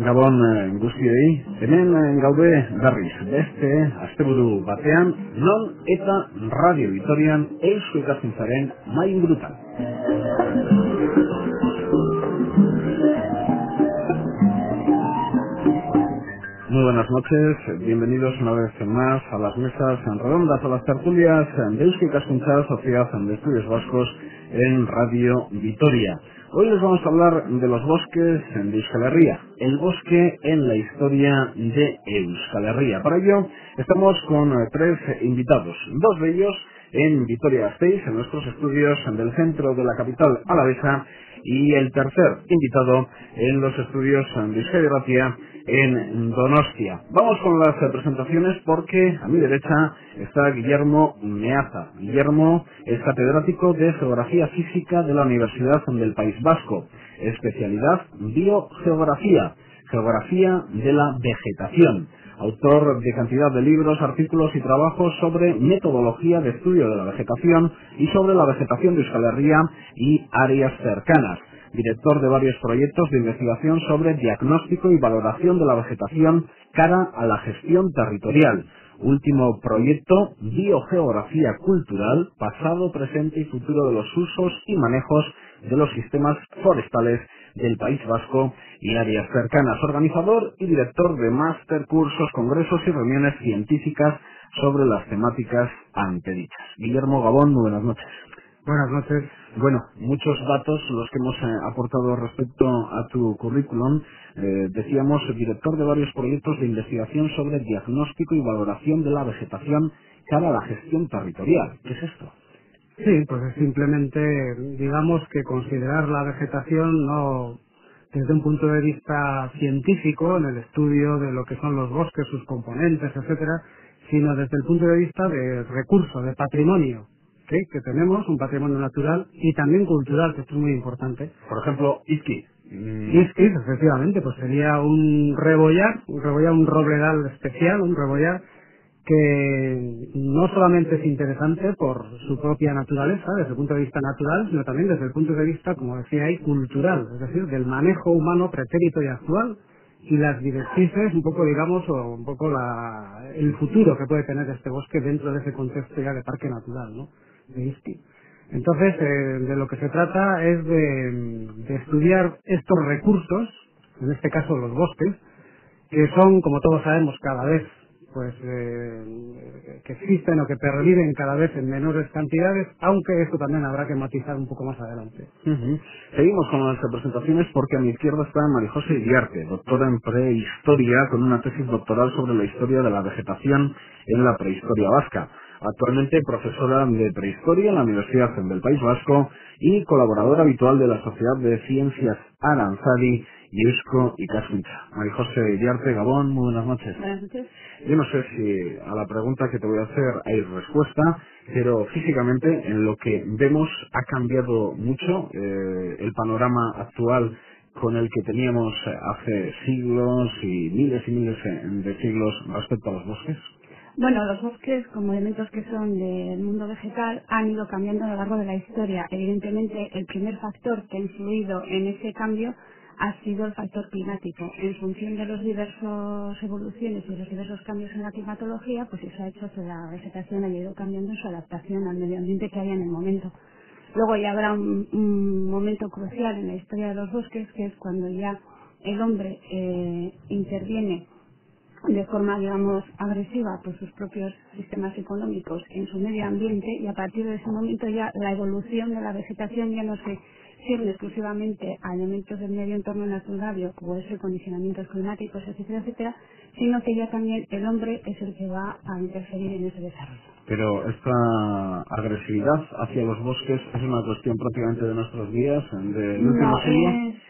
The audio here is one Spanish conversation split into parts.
Gabon guztiei, hemen gaude berriz beste asteburu batean, non eta Radio Vitorian Eusko Ikaskuntzaren mahai ingurutan. Muy buenas noches, bienvenidos una vez más a las mesas redondas, a las tertulias de Eusko Ikaskuntza, Sociedad de Estudios Vascos en Radio Vitoria. Hoy les vamos a hablar de los bosques de Euskal Herria, el bosque en la historia de Euskal Herria. Para ello estamos con tres invitados, dos de ellos en Vitoria-Gasteiz, en nuestros estudios del centro de la capital alavesa, y el tercer invitado en los estudios de Euskadi Ratia en Donostia. Vamos con las presentaciones porque a mi derecha está Guillermo Meaza. Guillermo es catedrático de Geografía Física de la Universidad del País Vasco, especialidad Biogeografía, Geografía de la Vegetación, autor de cantidad de libros, artículos y trabajos sobre metodología de estudio de la vegetación y sobre la vegetación de Euskal Herria y áreas cercanas. Director de varios proyectos de investigación sobre diagnóstico y valoración de la vegetación cara a la gestión territorial. Último proyecto, Biogeografía Cultural, pasado, presente y futuro de los usos y manejos de los sistemas forestales del País Vasco y áreas cercanas. Organizador y director de máster, cursos, congresos y reuniones científicas sobre las temáticas antedichas. Guillermo Gabón, muy buenas noches. Buenas noches. Bueno, muchos datos los que hemos aportado respecto a tu currículum. Decíamos, director de varios proyectos de investigación sobre diagnóstico y valoración de la vegetación cara a la gestión territorial. ¿Qué es esto? Sí, pues es simplemente, digamos, que considerar la vegetación no desde un punto de vista científico, en el estudio de lo que son los bosques, sus componentes, etcétera, sino desde el punto de vista de recurso, de patrimonio. ¿Sí? Que tenemos un patrimonio natural y también cultural, que esto es muy importante. Por ejemplo, Izquiz. Izquiz, efectivamente, pues sería un rebollar, un robledal especial, un rebollar que no solamente es interesante por su propia naturaleza, desde el punto de vista natural, sino también desde el punto de vista, como decía ahí, cultural, es decir, del manejo humano pretérito y actual y las directrices, un poco, digamos, o un poco el futuro que puede tener este bosque dentro de ese contexto ya de parque natural, ¿no? De Izquiz. Entonces, de lo que se trata es de estudiar estos recursos, en este caso los bosques, que son, como todos sabemos, cada vez pues que existen o que perviven cada vez en menores cantidades, aunque esto también habrá que matizar un poco más adelante. Seguimos con las presentaciones porque a mi izquierda está María José Iriarte, doctora en prehistoria con una tesis doctoral sobre la historia de la vegetación en la prehistoria vasca. Actualmente profesora de prehistoria en la Universidad del País Vasco y colaboradora habitual de la Sociedad de Ciencias Aranzadi y Eusko Ikaskuntza. María José Iriarte, Gabón, muy buenas noches. Buenas noches. Yo no sé si a la pregunta que te voy a hacer hay respuesta, pero físicamente en lo que vemos ha cambiado mucho el panorama actual con el que teníamos hace siglos y miles de siglos respecto a los bosques. Bueno, los bosques, como elementos que son del mundo vegetal, han ido cambiando a lo largo de la historia. Evidentemente, el primer factor que ha influido en ese cambio ha sido el factor climático. En función de las diversas evoluciones y los diversos cambios en la climatología, pues eso ha hecho que la vegetación haya ido cambiando en su adaptación al medio ambiente que había en el momento. Luego ya habrá un momento crucial en la historia de los bosques, que es cuando ya el hombre interviene de forma, digamos, agresiva por sus propios sistemas económicos en su medio ambiente, y a partir de ese momento ya la evolución de la vegetación ya no se cierne exclusivamente a elementos del medio entorno natural, como puede ser condicionamientos climáticos, etcétera, etcétera, sino que ya también el hombre es el que va a interferir en ese desarrollo. Pero esta agresividad hacia los bosques es una cuestión prácticamente de nuestros días, del último siglo.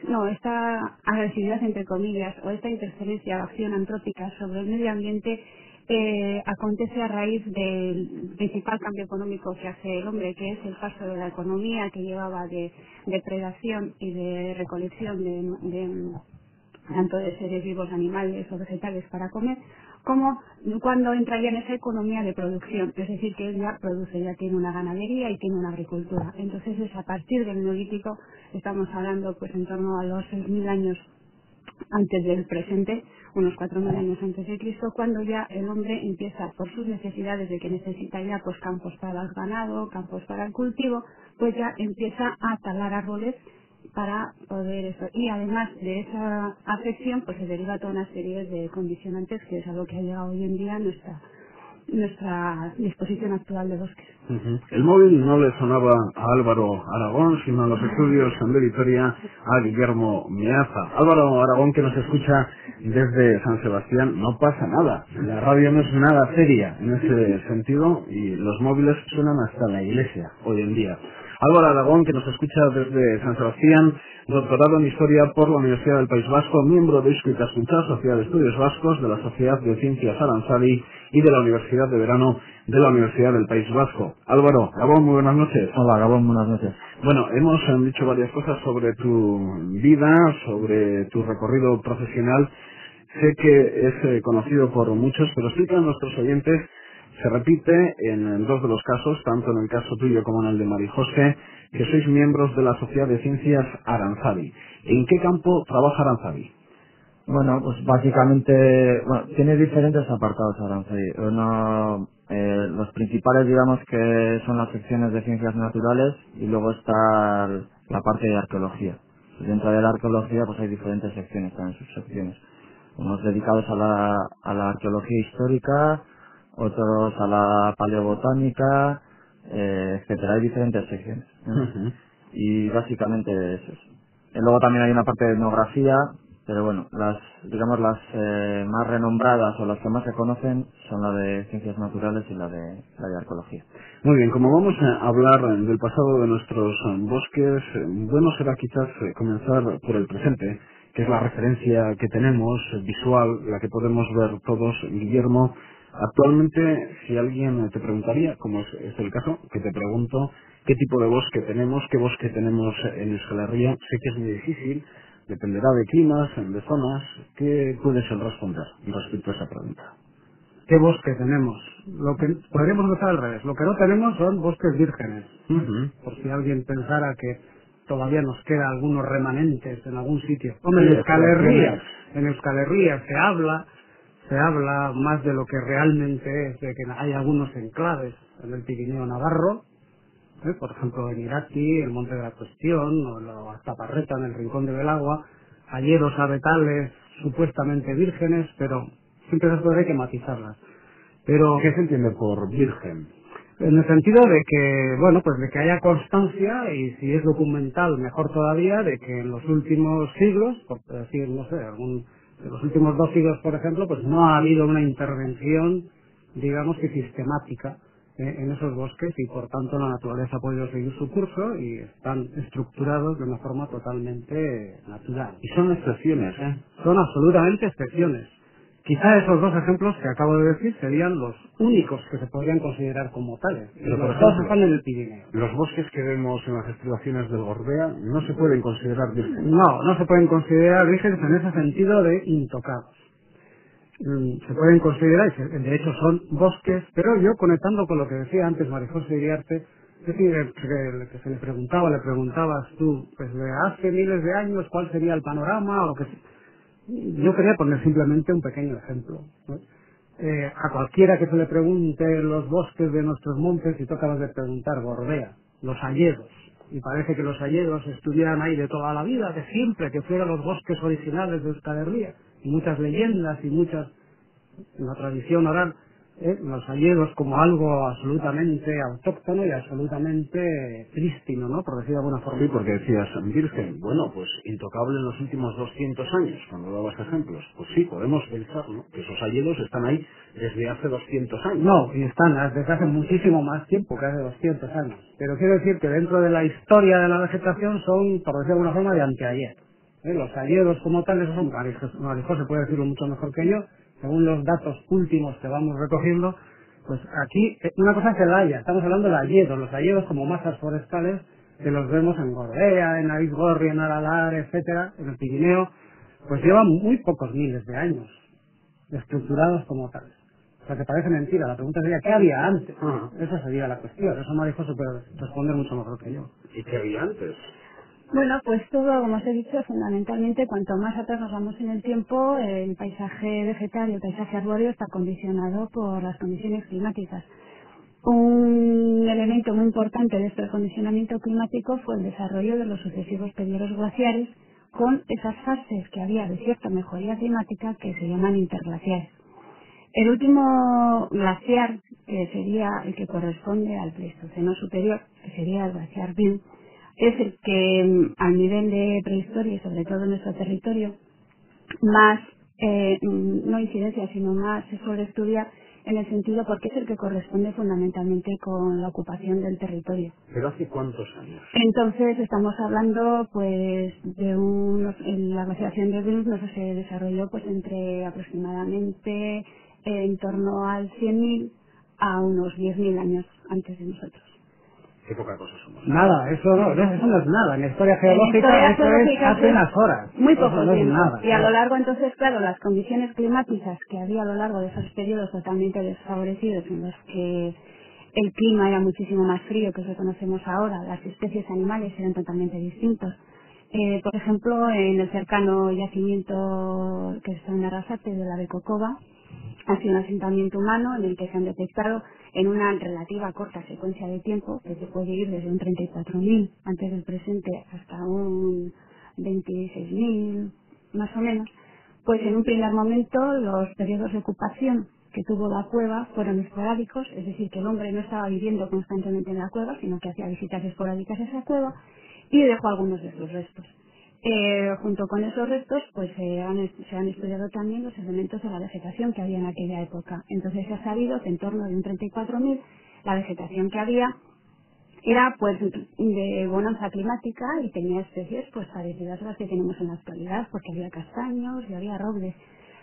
No, esta agresividad, entre comillas, o esta interferencia o acción antrópica sobre el medio ambiente acontece a raíz del principal cambio económico que hace el hombre, que es el paso de la economía que llevaba de predación y de recolección de tanto de seres vivos, animales o vegetales para comer, como cuando entra ya en esa economía de producción, es decir, que él ya produce, ya tiene una ganadería y tiene una agricultura. Entonces es a partir del Neolítico, estamos hablando pues en torno a los 6.000 años antes del presente, unos 4.000 años antes de Cristo, cuando ya el hombre empieza, por sus necesidades de que necesita ya pues campos para el ganado, campos para el cultivo, pues ya empieza a talar árboles para poder eso. Y además de esa afección, pues se deriva toda una serie de condicionantes, que es algo que ha llegado hoy en día a nuestra disposición actual de bosques. El móvil no le sonaba a Álvaro Aragón, sino a los estudios de Vitoria a Guillermo Meaza. Álvaro Aragón, que nos escucha desde San Sebastián, no pasa nada. La radio no es nada seria en ese sentido y los móviles suenan hasta la iglesia hoy en día. Álvaro Aragón, que nos escucha desde San Sebastián, doctorado en Historia por la Universidad del País Vasco, miembro de Eusko Ikaskuntza, Sociedad de Estudios Vascos, de la Sociedad de Ciencias Aranzadi y de la Universidad de Verano de la Universidad del País Vasco. Álvaro, Gabón, muy buenas noches. Hola, Gabón, buenas noches. Bueno, hemos dicho varias cosas sobre tu vida, sobre tu recorrido profesional. Sé que es conocido por muchos, pero explica a nuestros oyentes. Se repite en dos de los casos, tanto en el caso tuyo como en el de Marijose, que sois miembros de la Sociedad de Ciencias Aranzadi. ¿En qué campo trabaja Aranzadi? Bueno, pues básicamente, tiene diferentes apartados Aranzadi. Los principales, digamos, que son las secciones de ciencias naturales y luego está la parte de arqueología. Dentro de la arqueología pues hay diferentes secciones, también subsecciones. Unos dedicados a la arqueología histórica, otros a la paleobotánica, etcétera. Hay diferentes secciones. Y básicamente es eso. Y luego también hay una parte de etnografía, pero bueno, las más renombradas o las que más se conocen son la de ciencias naturales y la de arqueología. Muy bien, como vamos a hablar del pasado de nuestros bosques, bueno será quizás comenzar por el presente, que es la referencia que tenemos visual, la que podemos ver todos. Guillermo, actualmente, si alguien te preguntaría, como es el caso, que te pregunto, qué tipo de bosque tenemos, qué bosque tenemos en Euskal Herria, sé que es muy difícil, dependerá de climas, de zonas. ¿Qué puedes responder respecto a esa pregunta? ¿Qué bosque tenemos? Lo que podríamos empezar al revés. Lo que no tenemos son bosques vírgenes. Por si alguien pensara que todavía nos queda algunos remanentes en algún sitio. Hombre, en Euskal Herria se habla más de lo que realmente es, de que hay algunos enclaves en el Pirineo Navarro, por ejemplo en Irati, el Monte de la Cuestión, o la Aztaparreta en el Rincón de Belagua, hayedos abetales supuestamente vírgenes, pero siempre esas cosas hay que matizarlas. Pero ¿qué se entiende por virgen? En el sentido de que, bueno, pues de que haya constancia, y si es documental mejor todavía, de que en los últimos siglos, por decir, no sé, de los últimos 2 siglos, por ejemplo, pues no ha habido una intervención, digamos que sistemática, en esos bosques, y por tanto la naturaleza ha podido seguir su curso y están estructurados de una forma totalmente natural. Y son excepciones, Son absolutamente excepciones. Quizá esos 2 ejemplos que acabo de decir serían los únicos que se podrían considerar como tales. Pero los dos están en el Pirineo. Los bosques que vemos en las estribaciones del Gorbea no se pueden considerar vírgenes. No se pueden considerar vírgenes en ese sentido de intocados. Se pueden considerar, y de hecho son bosques, pero yo conectando con lo que decía antes Marijose Iriarte, es decir, que se le preguntabas tú, pues de hace miles de años, ¿cuál sería el panorama? Yo quería poner simplemente un pequeño ejemplo, ¿no? A cualquiera que se le pregunte los bosques de nuestros montes, y tú acabas de preguntar Gorbea, los hayedos, y parece que los hayedos estuvieran ahí de toda la vida, de siempre, que fueran los bosques originales de Euskal Herria, y muchas leyendas y muchas, en la tradición oral, los hayedos como algo absolutamente autóctono y absolutamente prístino, ¿no? Por decir de alguna forma. Sí, porque decías, virgen, bueno, pues intocable en los últimos 200 años, cuando dabas ejemplos. Pues sí, podemos pensar, ¿no?, que esos hayedos están ahí desde hace 200 años. No, y están desde hace muchísimo más tiempo que hace 200 años. Pero quiero decir que dentro de la historia de la vegetación son, por decir de alguna forma, de anteayer. Los hayedos como tales, Marijose puede decirlo mucho mejor que yo, según los datos últimos que vamos recogiendo, pues aquí una cosa es el haya, estamos hablando de hayedos, los hayedos como masas forestales que los vemos en Gorbea, en Aizgorri, en Aralar, etcétera, en el Pirineo, pues llevan muy pocos miles de años estructurados como tales. O sea, que parece mentira. La pregunta sería, ¿qué había antes? Esa sería la cuestión. Eso María se puede responder mucho mejor que yo. ¿Y qué había antes? Bueno, pues todo, como os he dicho, fundamentalmente, cuanto más atrás nos vamos en el tiempo, el paisaje vegetal y el paisaje arbóreo está condicionado por las condiciones climáticas. Un elemento muy importante de este condicionamiento climático fue el desarrollo de los sucesivos periodos glaciares con esas fases que había de cierta mejoría climática que se llaman interglaciares. El último glaciar, que sería el que corresponde al Pleistoceno superior, que sería el glaciar Bill, es el que al nivel de prehistoria y sobre todo en nuestro territorio más, no incidencia, sino más se suele estudiar en el sentido porque es el que corresponde fundamentalmente con la ocupación del territorio. ¿Pero hace cuántos años? Entonces estamos hablando pues de la glaciación de Bill se desarrolló pues entre aproximadamente en torno al 100.000 a unos 10.000 años antes de nosotros. Qué poca cosa somos. Nada, eso no es nada. En la historia geológica eso es hace unas horas. Muy poco no tiempo. Es nada, y a lo largo, entonces, claro, las condiciones climáticas que había a lo largo de esos periodos totalmente desfavorecidos en los que el clima era muchísimo más frío que lo que conocemos ahora, las especies animales eran totalmente distintos. Por ejemplo, en el cercano yacimiento que está en Arrasate de la Becocova, ha sido un asentamiento humano en el que se han detectado en una relativa corta secuencia de tiempo, que se puede ir desde un 34.000 antes del presente hasta un 26.000 más o menos, pues en un primer momento los periodos de ocupación que tuvo la cueva fueron esporádicos, es decir, que el hombre no estaba viviendo constantemente en la cueva, sino que hacía visitas esporádicas a esa cueva y dejó algunos de sus restos. Junto con esos restos, pues se han estudiado también los elementos de la vegetación que había en aquella época. Entonces se ha sabido que en torno de un 34.000 la vegetación que había era pues de bonanza climática y tenía especies pues parecidas a las que tenemos en la actualidad, porque había castaños y había robles.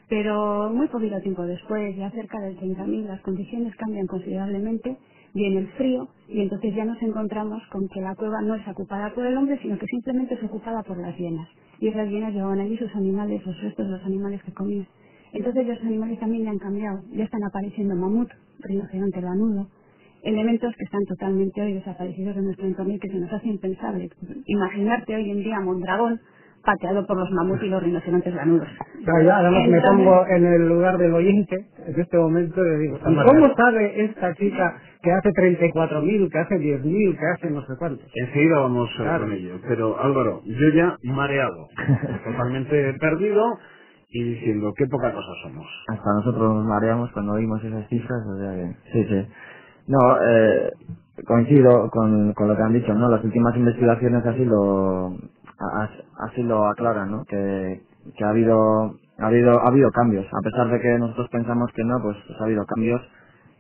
Pero muy poquito tiempo después, ya cerca del 30.000, las condiciones cambian considerablemente, viene el frío y entonces ya nos encontramos con que la cueva no es ocupada por el hombre, sino que simplemente es ocupada por las hienas. Y esas hienas llevaban allí sus animales, los restos de los animales que comían. Entonces los animales también ya han cambiado, ya están apareciendo mamut, rinoceronte lanudo, elementos que están totalmente hoy desaparecidos de nuestro entorno y que se nos hace impensable. Imaginarte hoy en día Mondragón pateado por los mamuts y los rinocerontes lanudos. Claro, yo además me pongo en el lugar del oyente en este momento y digo, ¿cómo sabe esta chica que hace 34.000, que hace 10.000, que hace no sé cuántos? Enseguida vamos con ello. Pero Álvaro, yo ya mareado, totalmente perdido y diciendo qué poca cosa somos. Hasta nosotros nos mareamos cuando oímos esas cifras, o sea que sí. No, coincido con lo que han dicho, ¿no? Las últimas investigaciones así lo aclaran, ¿no? Que ha habido cambios, a pesar de que nosotros pensamos que no, pues ha habido cambios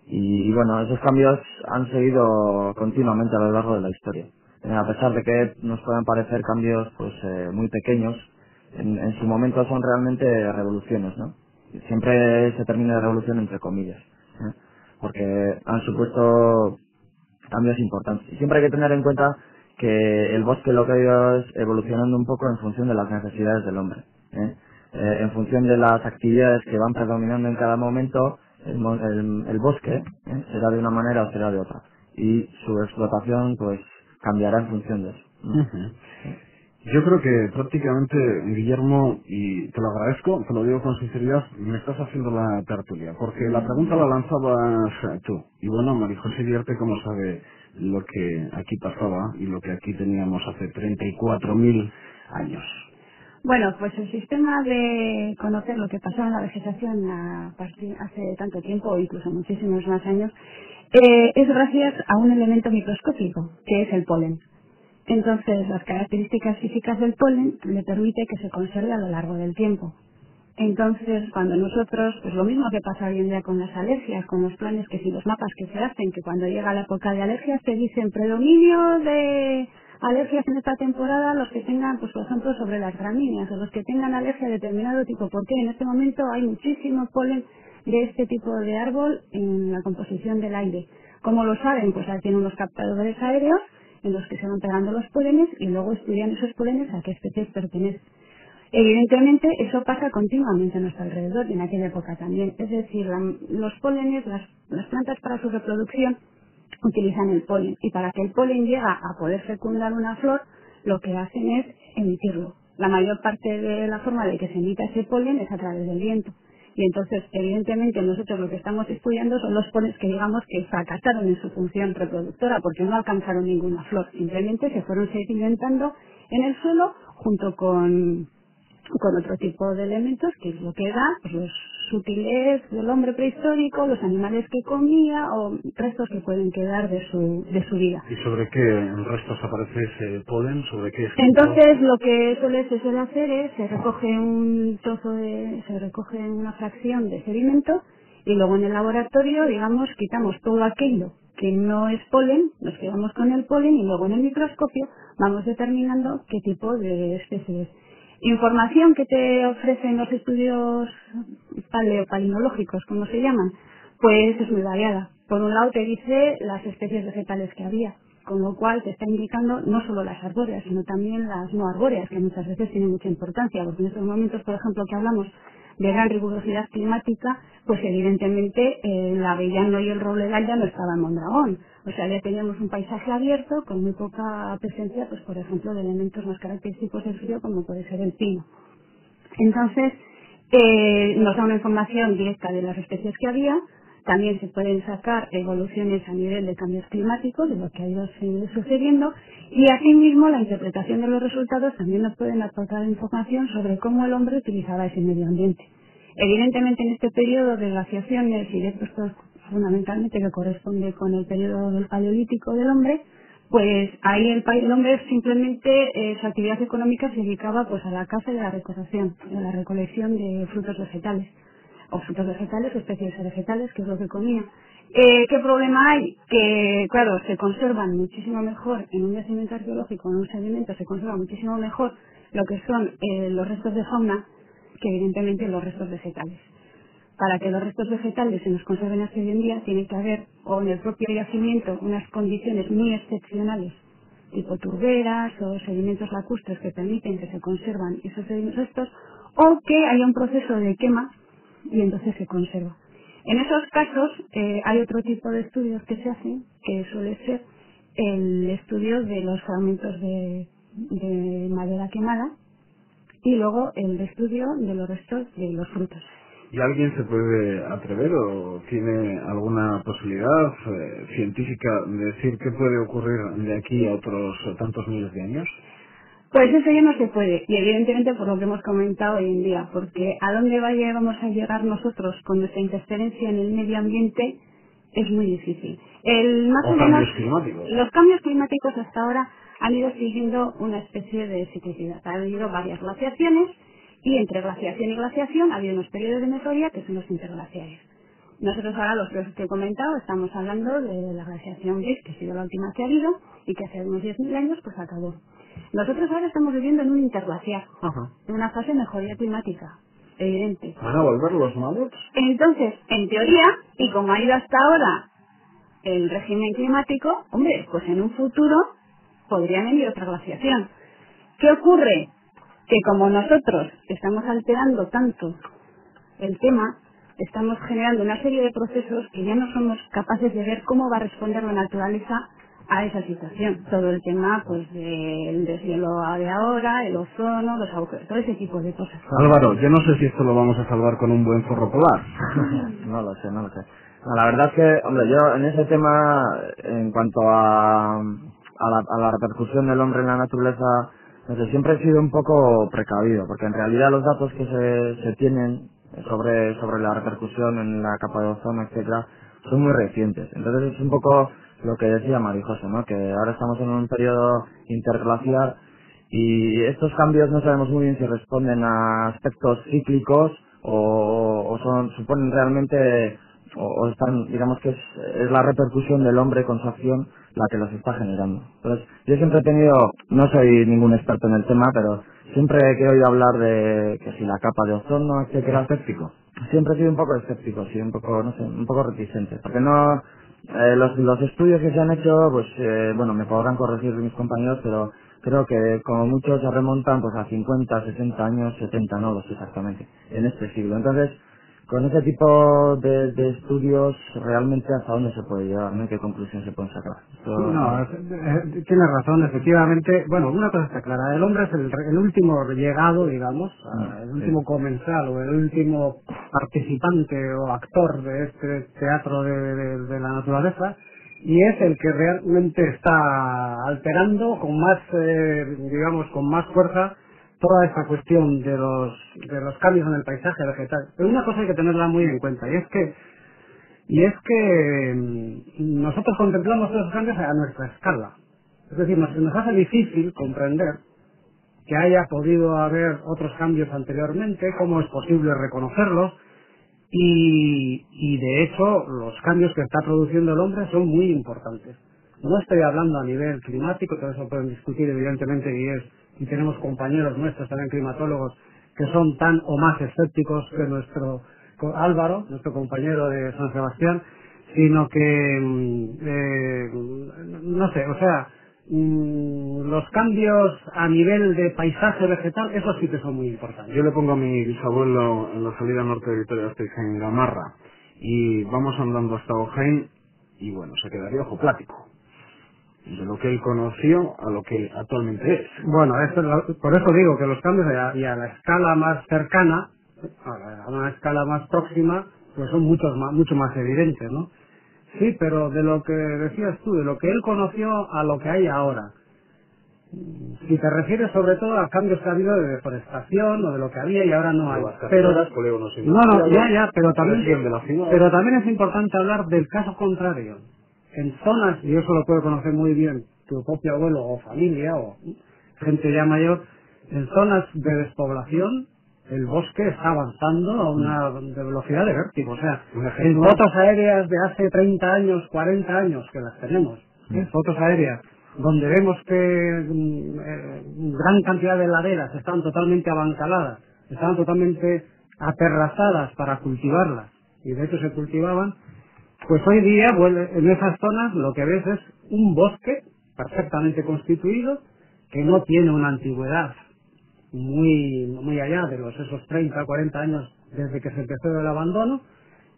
y bueno, esos cambios han seguido continuamente a lo largo de la historia. A pesar de que nos puedan parecer cambios pues muy pequeños, en su momento son realmente revoluciones, ¿no? Siempre se termina de revolución entre comillas, ¿eh? Porque han supuesto cambios importantes. Y siempre hay que tener en cuenta que el bosque lo que ha ido es evolucionando un poco en función de las necesidades del hombre, ¿eh? En función de las actividades que van predominando en cada momento, el bosque será de una manera o será de otra. Y su explotación pues cambiará en función de eso, ¿no? Yo creo que prácticamente, Guillermo, y te lo agradezco, te lo digo con sinceridad, me estás haciendo la tertulia, porque la pregunta la lanzabas tú. Y bueno, María José Vierte, como sabe lo que aquí pasaba y lo que aquí teníamos hace 34.000 años. Bueno, pues el sistema de conocer lo que pasaba en la vegetación hace tanto tiempo, o incluso muchísimos más años, es gracias a un elemento microscópico, que es el polen. Entonces, las características físicas del polen le permite que se conserve a lo largo del tiempo. Entonces, cuando nosotros, pues lo mismo que pasa hoy en día con las alergias, con los planes que si los mapas que se hacen, que cuando llega la época de alergias te dicen predominio de alergias en esta temporada los que tengan, pues por ejemplo, sobre las gramíneas, o los que tengan alergia a determinado tipo, porque en este momento hay muchísimo polen de este tipo de árbol en la composición del aire. ¿Cómo lo saben? Pues tienen unos captadores aéreos en los que se van pegando los pólenes y luego estudian esos pólenes a qué especies pertenecen. Evidentemente eso pasa continuamente a nuestro alrededor y en aquella época también. Es decir, los pólenes, las plantas para su reproducción utilizan el polen y para que el polen llegue a poder fecundar una flor, lo que hacen es emitirlo. La mayor parte de la forma de que se emita ese polen es a través del viento. Y entonces, evidentemente, nosotros lo que estamos estudiando son los polenes que digamos que fracasaron en su función reproductora porque no alcanzaron ninguna flor. Simplemente se fueron sedimentando en el suelo junto con otro tipo de elementos, que es lo que da pues, los útiles del hombre prehistórico, los animales que comía o restos que pueden quedar de su vida. ¿Y sobre qué restos aparece ese polen? ¿Sobre qué? Entonces lo que se suele hacer es se recoge una fracción de sedimento y luego en el laboratorio, digamos, quitamos todo aquello que no es polen, nos quedamos con el polen y luego en el microscopio vamos determinando qué tipo de especie es. Información que te ofrecen los estudios paleopalinológicos, como se llaman, pues es muy variada. Por un lado te dice las especies vegetales que había, con lo cual te está indicando no solo las arbóreas, sino también las no arbóreas, que muchas veces tienen mucha importancia, porque en estos momentos, por ejemplo, que hablamos de gran rigurosidad climática, pues evidentemente el avellano y el robledal ya no estaban en Mondragón. O sea, ya teníamos un paisaje abierto con muy poca presencia, pues por ejemplo, de elementos más característicos del frío, como puede ser el pino. Entonces, nos da una información directa de las especies que había. También se pueden sacar evoluciones a nivel de cambios climáticos, de lo que ha ido sucediendo, y asimismo la interpretación de los resultados también nos pueden aportar información sobre cómo el hombre utilizaba ese medio ambiente. Evidentemente en este periodo de glaciaciones, y de esto fundamentalmente que corresponde con el periodo del paleolítico del hombre, pues ahí el hombre simplemente su actividad económica se dedicaba pues a la caza y a la recolección de frutos vegetales. O frutos vegetales o especies vegetales, que es lo que comía. ¿Qué problema hay? Que, claro, se conservan muchísimo mejor en un yacimiento arqueológico, en un sedimento, se conserva muchísimo mejor lo que son los restos de fauna que evidentemente los restos vegetales. Para que los restos vegetales se nos conserven hasta hoy en día, tiene que haber, o en el propio yacimiento, unas condiciones muy excepcionales, tipo turberas o sedimentos lacustres que permiten que se conservan esos restos, o que haya un proceso de quema y entonces se conserva. En esos casos hay otro tipo de estudios que se hacen, que suele ser el estudio de los fragmentos de madera quemada y luego el estudio de los restos de los frutos. ¿Y alguien se puede atrever o tiene alguna posibilidad científica de decir qué puede ocurrir de aquí a otros tantos miles de años? Pues eso ya no se puede, y evidentemente por lo que hemos comentado hoy en día, porque a dónde vamos a llegar nosotros con nuestra interferencia en el medio ambiente es muy difícil. Los cambios climáticos hasta ahora han ido siguiendo una especie de ciclicidad. Ha habido varias glaciaciones y entre glaciación y glaciación ha habido unos periodos de mesoría que son los interglaciares. Nosotros ahora, los que he comentado, estamos hablando de la glaciación gris, que ha sido la última que ha habido y que hace unos 10.000 años pues acabó. Nosotros ahora estamos viviendo en un interglaciar, en una fase de mejoría climática, evidente. ¿Van a volver los mamuts? Entonces, en teoría, y como ha ido hasta ahora el régimen climático, hombre, pues en un futuro podría venir otra glaciación. ¿Qué ocurre? Que como nosotros estamos alterando tanto el tema, estamos generando una serie de procesos que ya no somos capaces de ver cómo va a responder la naturaleza a esa situación. Todo el tema pues del deshielo de ahora, el ozono, los agujeros, todo ese tipo de cosas. Álvaro, yo no sé si esto lo vamos a salvar con un buen zorro polar. No lo sé. No, la verdad es que, hombre, yo en ese tema, en cuanto a la repercusión del hombre en la naturaleza, no sé, siempre he sido un poco precavido, porque en realidad los datos que se tienen sobre la repercusión en la capa de ozono, etcétera, son muy recientes. Entonces es un poco lo que decía Marijosa, ¿no? Que ahora estamos en un periodo interglaciar y estos cambios no sabemos muy bien si responden a aspectos cíclicos o suponen realmente o están, digamos que es la repercusión del hombre con su acción la que los está generando. Entonces, yo siempre he tenido, no soy ningún experto en el tema, pero siempre que he oído hablar de que si la capa de ozono, etcétera, Escéptico. siempre he sido un poco escéptico, sí, un poco, no sé, un poco reticente, porque no, los estudios que se han hecho, pues, bueno, me podrán corregir mis compañeros, pero creo que como muchos se remontan pues a 50, 60 años, 70, no lo sé exactamente, en este siglo. Entonces, con ese tipo de estudios, realmente hasta dónde se puede llegar, ¿no? ¿Qué conclusión se pueden sacar? No, tienes razón, efectivamente. Bueno, una cosa está clara, el hombre es el último llegado, digamos, el último comensal o el último participante o actor de este teatro de la naturaleza, y es el que realmente está alterando con más, digamos, con más fuerza toda esta cuestión de los cambios en el paisaje vegetal. Pero una cosa hay que tenerla muy en cuenta, y es que nosotros contemplamos esos cambios a nuestra escala. Es decir, nos hace difícil comprender que haya podido haber otros cambios anteriormente, cómo es posible reconocerlos, y de hecho los cambios que está produciendo el hombre son muy importantes. No estoy hablando a nivel climático, todo eso pueden discutir evidentemente, y tenemos compañeros nuestros también climatólogos que son tan o más escépticos que nuestro Álvaro, nuestro compañero de San Sebastián, sino que, no sé, o sea, los cambios a nivel de paisaje vegetal, esos sí que son muy importantes. Yo le pongo a mi bisabuelo en la salida norte de Vitoria-Gasteiz en Gamarra, y vamos andando hasta Ojain, y bueno, se quedaría ojo plático de lo que él conoció a lo que actualmente es. Bueno, por eso digo que los cambios y a la escala más cercana, a una escala más próxima, pues son mucho más evidentes, ¿no? Sí, pero de lo que decías tú, de lo que él conoció a lo que hay ahora. Si te refieres sobre todo a cambios que ha habido de deforestación o de lo que había y ahora no hay. Pero ya, pero también es importante hablar del caso contrario. En zonas, y eso lo puede conocer muy bien tu propio abuelo o familia o gente ya mayor, en zonas de despoblación el bosque está avanzando a una velocidad de vértigo. O sea, en fotos aéreas de hace 30 años, 40 años que las tenemos, fotos aéreas donde vemos que gran cantidad de laderas están totalmente abancaladas, estaban totalmente aterrazadas para cultivarlas, y de hecho se cultivaban. Pues hoy día, en esas zonas lo que ves es un bosque perfectamente constituido que no tiene una antigüedad muy allá de esos 30, 40 años desde que se empezó el abandono,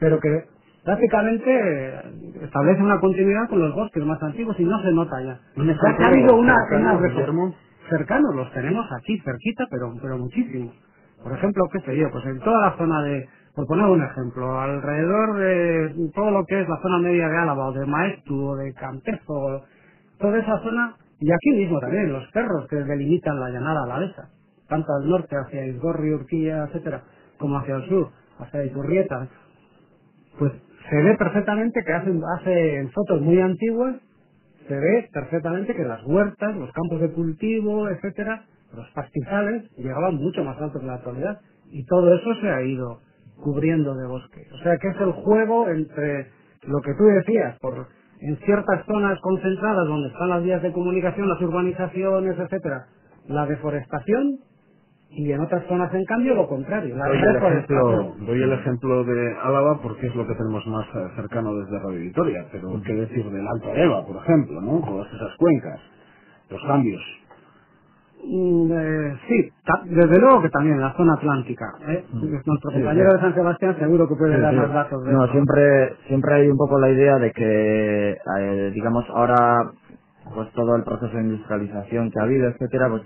pero que prácticamente establece una continuidad con los bosques más antiguos y no se nota ya. Ya que ha habido una cercanos, los tenemos aquí cerquita, pero muchísimos. Por ejemplo, qué sé yo, pues en toda la zona por poner un ejemplo, alrededor de todo lo que es la zona media de Álava, o de Maeztu, o de Campezo, toda esa zona, y aquí mismo también, los cerros que delimitan la llanada alavesa, tanto al norte hacia Izgorri, Urquilla, etcétera, como hacia el sur, hacia Iturrieta, pues se ve perfectamente que hace en fotos muy antiguas, se ve perfectamente que las huertas, los campos de cultivo, etcétera, los pastizales llegaban mucho más altos en la actualidad, y todo eso se ha ido cubriendo de bosque. O sea que es el juego entre lo que tú decías, en ciertas zonas concentradas donde están las vías de comunicación, las urbanizaciones, etcétera, la deforestación, y en otras zonas en cambio lo contrario, la deforestación. Doy el ejemplo de Álava porque es lo que tenemos más cercano desde Radio Vitoria, pero qué decir del Alto Eva, por ejemplo, ¿no? Todas esas cuencas, los cambios. Sí, desde luego que también en la zona atlántica. Nuestro compañero de San Sebastián seguro que puede dar más datos de no, eso. siempre hay un poco la idea de que, digamos, ahora, pues todo el proceso de industrialización que ha habido, etcétera, pues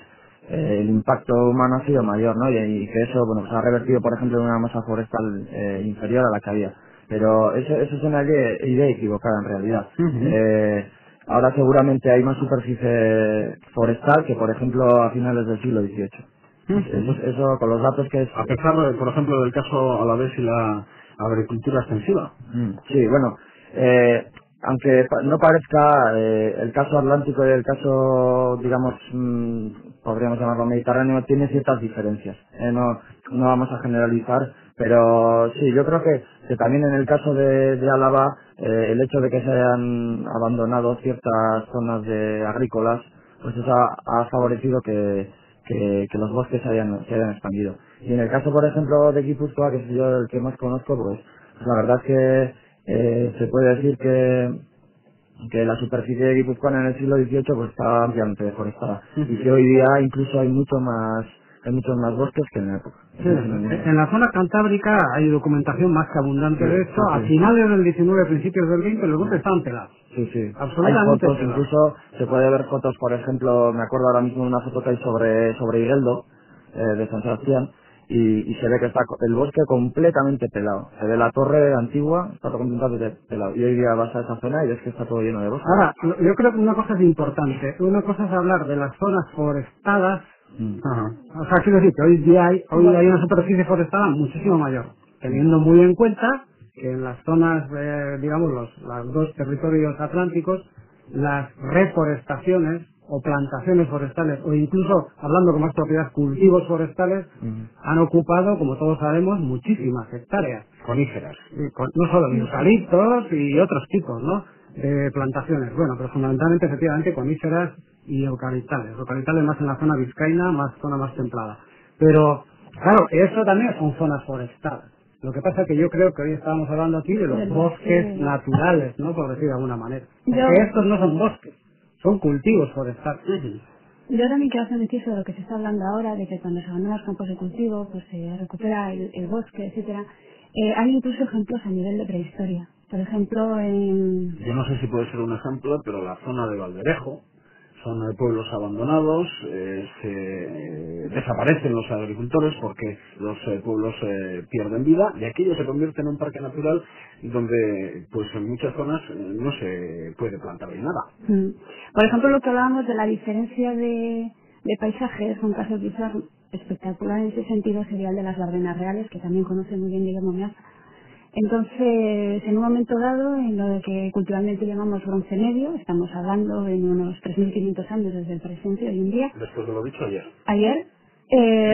el impacto humano ha sido mayor, ¿no? Y que eso, bueno, pues ha revertido, por ejemplo, en una masa forestal inferior a la que había. Pero eso es una idea equivocada en realidad. Ahora seguramente hay más superficie forestal que, por ejemplo, a finales del siglo XVIII. Eso con los datos que es... A pesar, por ejemplo, del caso alavés y la agricultura extensiva. Sí, bueno, aunque no parezca, el caso atlántico y el caso, digamos, podríamos llamarlo mediterráneo, tiene ciertas diferencias. No vamos a generalizar, pero sí, yo creo que que también en el caso de Álava, el hecho de que se hayan abandonado ciertas zonas agrícolas, pues eso ha favorecido que los bosques se hayan expandido. Y en el caso, por ejemplo, de Guipúzcoa, que es yo el que más conozco, pues la verdad es que se puede decir que la superficie guipuzcoana en el siglo XVIII pues estaba ampliamente deforestada y que hoy día incluso hay muchos más bosques que en la época. Sí, en la zona cantábrica hay documentación más que abundante de esto. A sí. finales del 19, principios del 20, los bosques estaban pelados. Sí. Absolutamente Hay fotos, pelados. incluso se puede ver fotos, por ejemplo, me acuerdo ahora mismo de una foto que hay sobre Igueldo, de San Sebastián, y se ve que está el bosque completamente pelado. Se ve la torre antigua, está todo completamente pelado. Y hoy día vas a esa zona y ves que está todo lleno de bosque. Ahora, yo creo que una cosa es importante. Una cosa es hablar de las zonas forestadas. O sea, quiero decir que hoy día hay una superficie forestada muchísimo mayor, teniendo muy en cuenta que en las zonas, digamos, los dos territorios atlánticos, las reforestaciones o plantaciones forestales, o incluso, hablando con más propiedad, cultivos forestales, han ocupado, como todos sabemos, muchísimas hectáreas. Coníferas. No solo eucaliptos y otros tipos, ¿no?, de plantaciones. Bueno, pero fundamentalmente, efectivamente, coníferas y eucaliptales. Eucaliptales más en la zona vizcaína, zona más templada. Pero, claro, eso también son zonas forestadas. Lo que pasa es que yo creo que hoy estábamos hablando aquí de los bosques naturales, ¿no?, por decir de alguna manera. Porque estos no son bosques, son cultivos forestales. Yo también quiero hacer inciso de lo que se está hablando ahora, de que cuando se abandonan los campos de cultivo, pues se recupera el bosque, etcétera. Hay incluso ejemplos a nivel de prehistoria. Por ejemplo, Yo no sé si puede ser un ejemplo, pero la zona de Valderejo son pueblos abandonados, desaparecen los agricultores porque los pueblos pierden vida y aquello se convierte en un parque natural donde pues en muchas zonas no se puede plantar ni nada. Por ejemplo, lo que hablábamos de la diferencia de paisajes, un caso quizás espectacular en ese sentido sería el de las Bardenas Reales, que también conoce muy bien Guillermo Miaza. Entonces, en un momento dado, en lo que culturalmente llamamos bronce medio, estamos hablando de unos 3.500 años desde el presente, hoy en día. Después de lo dicho ayer.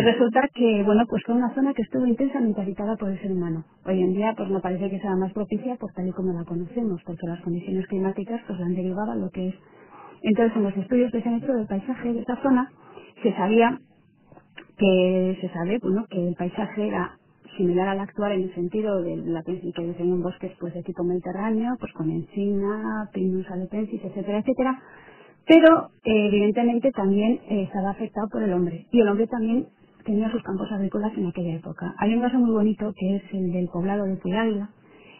Resulta que, bueno, pues fue una zona que estuvo intensamente habitada por el ser humano. Hoy en día, pues no parece que sea más propicia por tal y como la conocemos, porque las condiciones climáticas pues la han derivado a lo que es. Entonces, en los estudios que se han hecho del paisaje de esta zona, se sabe, bueno, que el paisaje era similar al actual en el sentido de que tenían bosques pues de tipo mediterráneo, pues con encina, Pinus alepensis, etcétera, etcétera, pero evidentemente también estaba afectado por el hombre, y el hombre también tenía sus campos agrícolas en aquella época. Hay un caso muy bonito que es el del poblado de Puigávila,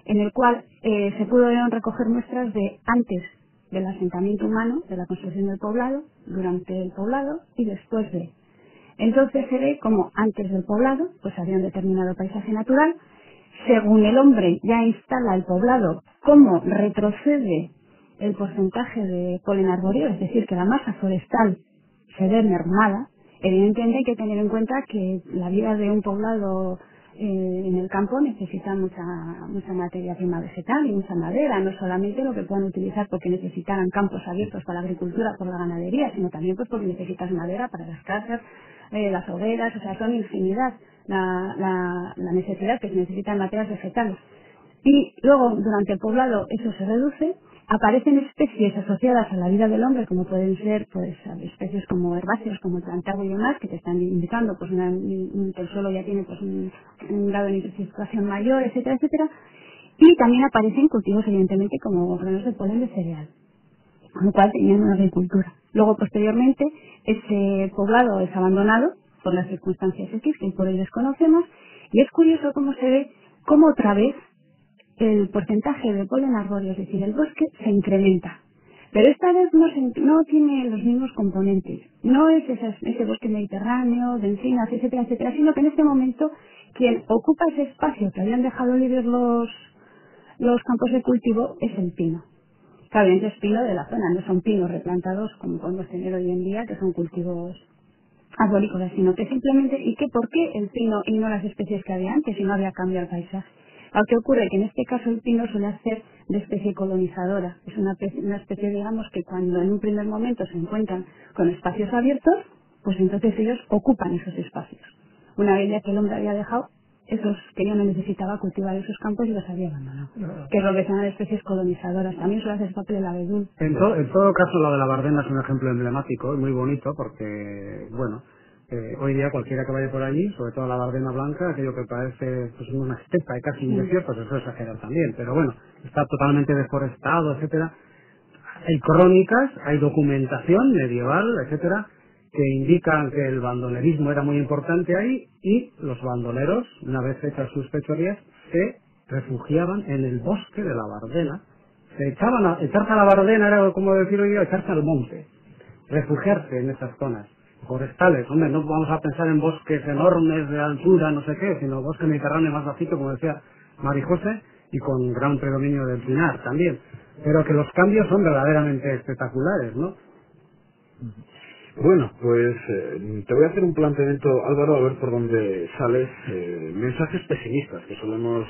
en el cual se pudieron recoger muestras de antes del asentamiento humano, de la construcción del poblado, durante el poblado y después de. Entonces se ve como antes del poblado pues había un determinado paisaje natural, según el hombre ya instala el poblado, cómo retrocede el porcentaje de polen arbóreo, es decir, que la masa forestal se ve mermada. Evidentemente hay que tener en cuenta que la vida de un poblado en el campo necesita mucha materia prima vegetal y mucha madera, no solamente lo que puedan utilizar porque necesitarán campos abiertos para la agricultura, por la ganadería, sino también pues porque necesitas madera para las casas, las hogueras, o sea, son infinidad la necesidad que se necesitan materias vegetales. Y luego, durante el poblado, eso se reduce, aparecen especies asociadas a la vida del hombre, como pueden ser pues especies como herbáceos, como el plantago y demás, que te están indicando pues que el suelo ya tiene pues un grado de nitrificación mayor, etcétera, etcétera. Y también aparecen cultivos, evidentemente, como granos de polen de cereal, con lo cual tenían una agricultura. Luego, posteriormente, ese poblado es abandonado por las circunstancias X que por hoy desconocemos, y es curioso cómo se ve cómo otra vez el porcentaje de polen arbóreo, es decir, el bosque, se incrementa. Pero esta vez no tiene los mismos componentes. No es ese bosque mediterráneo, de encinas, etcétera, etcétera, sino que en este momento quien ocupa ese espacio que habían dejado libres los campos de cultivo es el pino. Claro, es pino de la zona, no son pinos replantados como podemos tener hoy en día, que son cultivos arborícolas, sino que simplemente, ¿por qué el pino y no las especies que había antes si no había cambiado el paisaje? Lo que ocurre que en este caso el pino suele ser de especie colonizadora. Es una especie, digamos, que cuando en un primer momento se encuentran con espacios abiertos, pues entonces ellos ocupan esos espacios. Una vez ya que el hombre había dejado esos que ya no necesitaba cultivar esos campos y los había abandonado. Que es lo que se llaman especies colonizadoras. También suele hacer papel el abedul. En todo caso, lo de la bardena es un ejemplo emblemático y muy bonito porque, bueno, hoy día cualquiera que vaya por allí, sobre todo la bardena blanca, aquello que parece pues una estepa y casi un desierto, pues eso es exagerar también, pero bueno, está totalmente deforestado, etcétera. Hay crónicas, hay documentación medieval, etcétera, que indican que el bandolerismo era muy importante ahí y los bandoleros, una vez hechas sus fechorías, se refugiaban en el bosque de la bardena. Se echarse a la bardena era como decir hoy día, echarse al monte, refugiarse en esas zonas forestales. Hombre, no vamos a pensar en bosques enormes de altura, no sé qué, sino bosque mediterráneo más bajito, como decía Marijose, y con gran predominio del pinar también. Pero que los cambios son verdaderamente espectaculares, ¿no? Bueno, pues te voy a hacer un planteamiento, Álvaro, a ver por dónde sales. Mensajes pesimistas que solemos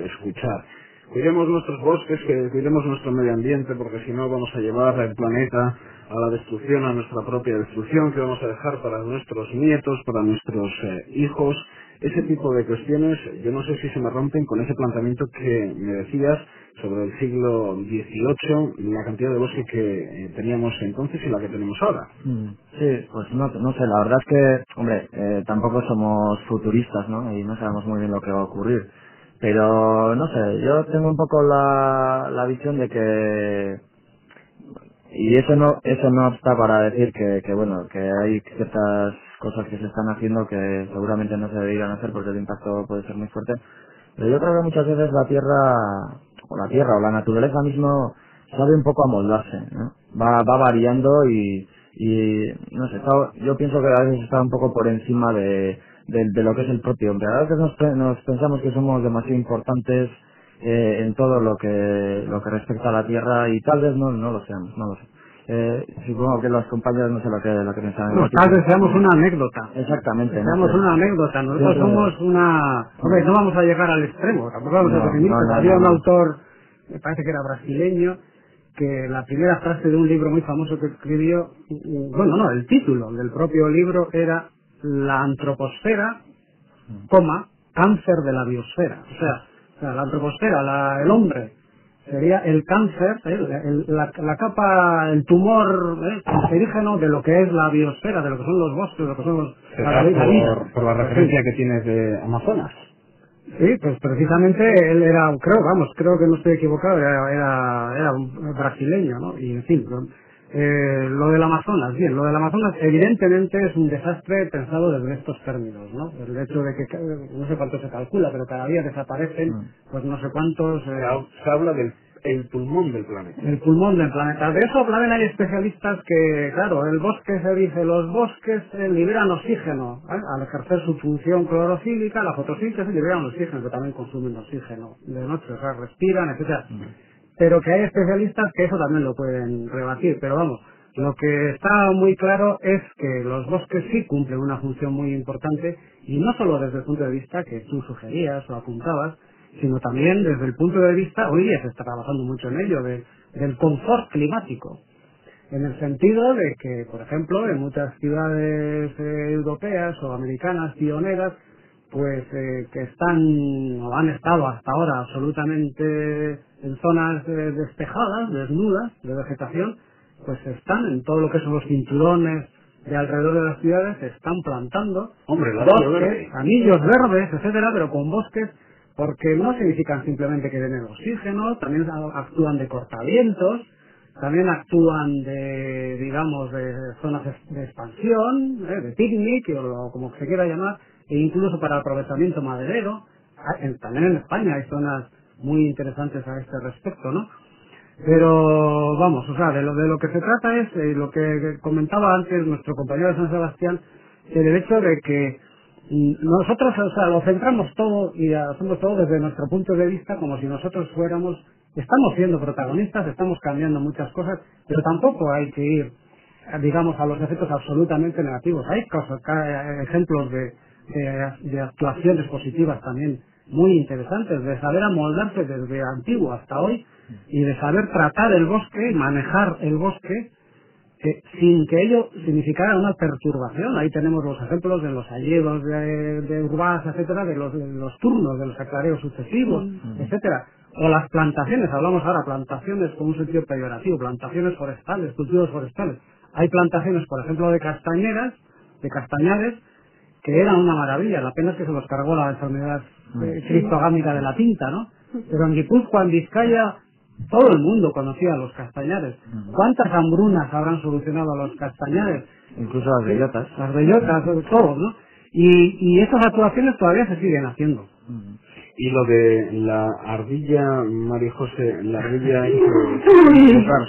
escuchar. Cuidemos nuestros bosques, que cuidemos nuestro medio ambiente, porque si no vamos a llevar el planeta a la destrucción, a nuestra propia destrucción, que vamos a dejar para nuestros nietos, para nuestros hijos. Ese tipo de cuestiones, yo no sé si se me rompen con ese planteamiento que me decías sobre el siglo XVIII, la cantidad de bosque que teníamos entonces y la que tenemos ahora. Sí, pues no sé, la verdad es que, hombre, tampoco somos futuristas, ¿no? Y no sabemos muy bien lo que va a ocurrir. Pero, no sé, yo tengo un poco la visión de que, y eso no está para decir que bueno, que hay ciertas cosas que se están haciendo que seguramente no se deberían hacer porque el impacto puede ser muy fuerte. Pero yo creo que muchas veces la tierra o la naturaleza mismo sabe un poco amoldarse, ¿no? Va variando y no sé, yo pienso que a veces está un poco por encima de lo que es el propio hombre. A veces nos pensamos que somos demasiado importantes en todo lo que respecta a la tierra y tal vez no lo seamos, no lo sé. Supongo que los compañeros no sé lo que pensaban. Pues tal vez seamos una anécdota. Exactamente. Seamos una anécdota. Nosotros somos una... Hombre, no vamos a llegar al extremo, tampoco vamos a ser feministas. Había un autor, me parece que era brasileño, que la primera frase de un libro muy famoso que escribió, el título del propio libro era la antroposfera, cáncer de la biosfera. O sea, la antroposfera, el hombre, sería el cáncer, la capa, el tumor cancerígeno de lo que es la biosfera, de lo que son los bosques, de lo que son los... por la referencia que tienes de Amazonas. Sí, pues precisamente él era, creo que no estoy equivocado, era un brasileño, ¿no? Y en fin, lo del Amazonas, lo del Amazonas evidentemente es un desastre pensado desde estos términos, ¿no? El hecho de que, no sé cuánto se calcula, pero cada día desaparecen, pues no sé cuántos... Se habla del pulmón del planeta. El pulmón del planeta. De eso también hay especialistas que, claro, el bosque se dice, los bosques liberan oxígeno, ¿eh? Al ejercer su función clorofílica, la fotosíntesis liberan oxígeno, que también consumen oxígeno de noche, o sea, respiran, etcétera. Pero que hay especialistas que eso también lo pueden rebatir, pero vamos, lo que está muy claro es que los bosques sí cumplen una función muy importante, y no solo desde el punto de vista que tú sugerías o apuntabas, sino también desde el punto de vista, hoy día se está trabajando mucho en ello, del confort climático, en el sentido de que, por ejemplo, en muchas ciudades europeas o americanas pioneras, pues que están o han estado hasta ahora absolutamente en zonas despejadas, desnudas, de vegetación, pues están en todo lo que son los cinturones de alrededor de las ciudades, se están plantando bosques, anillos verdes, etcétera, pero con bosques, porque no significan simplemente que den el oxígeno, también actúan de cortavientos, también actúan de zonas de expansión, de picnic, o como se quiera llamar, e incluso para aprovechamiento maderero. También en España hay zonas muy interesantes a este respecto, ¿no? Pero vamos, o sea, de lo que se trata es lo que comentaba antes nuestro compañero de San Sebastián, el hecho de que nosotros, o sea, lo centramos todo y hacemos todo desde nuestro punto de vista como si nosotros estamos siendo protagonistas, estamos cambiando muchas cosas, pero tampoco hay que ir, digamos, a los efectos absolutamente negativos. Hay ejemplos de actuaciones positivas también muy interesantes, de saber amoldarse desde antiguo hasta hoy y de saber tratar el bosque y manejar el bosque sin que ello significara una perturbación. Ahí tenemos los ejemplos de los hayedos de Urbás, etcétera, de los turnos, de los aclareos sucesivos, etcétera. O las plantaciones, hablamos ahora plantaciones con un sentido peyorativo, plantaciones forestales, cultivos forestales. Hay plantaciones, por ejemplo, de castañeras, de castañares, que eran una maravilla. La pena es que se los cargó la enfermedad cristogámica de la tinta, ¿no? Pero en Guipúzcoa, en Vizcaya, todo el mundo conocía a los castañares. ¿Cuántas hambrunas habrán solucionado a los castañares? Incluso las bellotas. Las bellotas, todos, ¿no? Y esas actuaciones todavía se siguen haciendo. Y lo de la ardilla, María José, la ardilla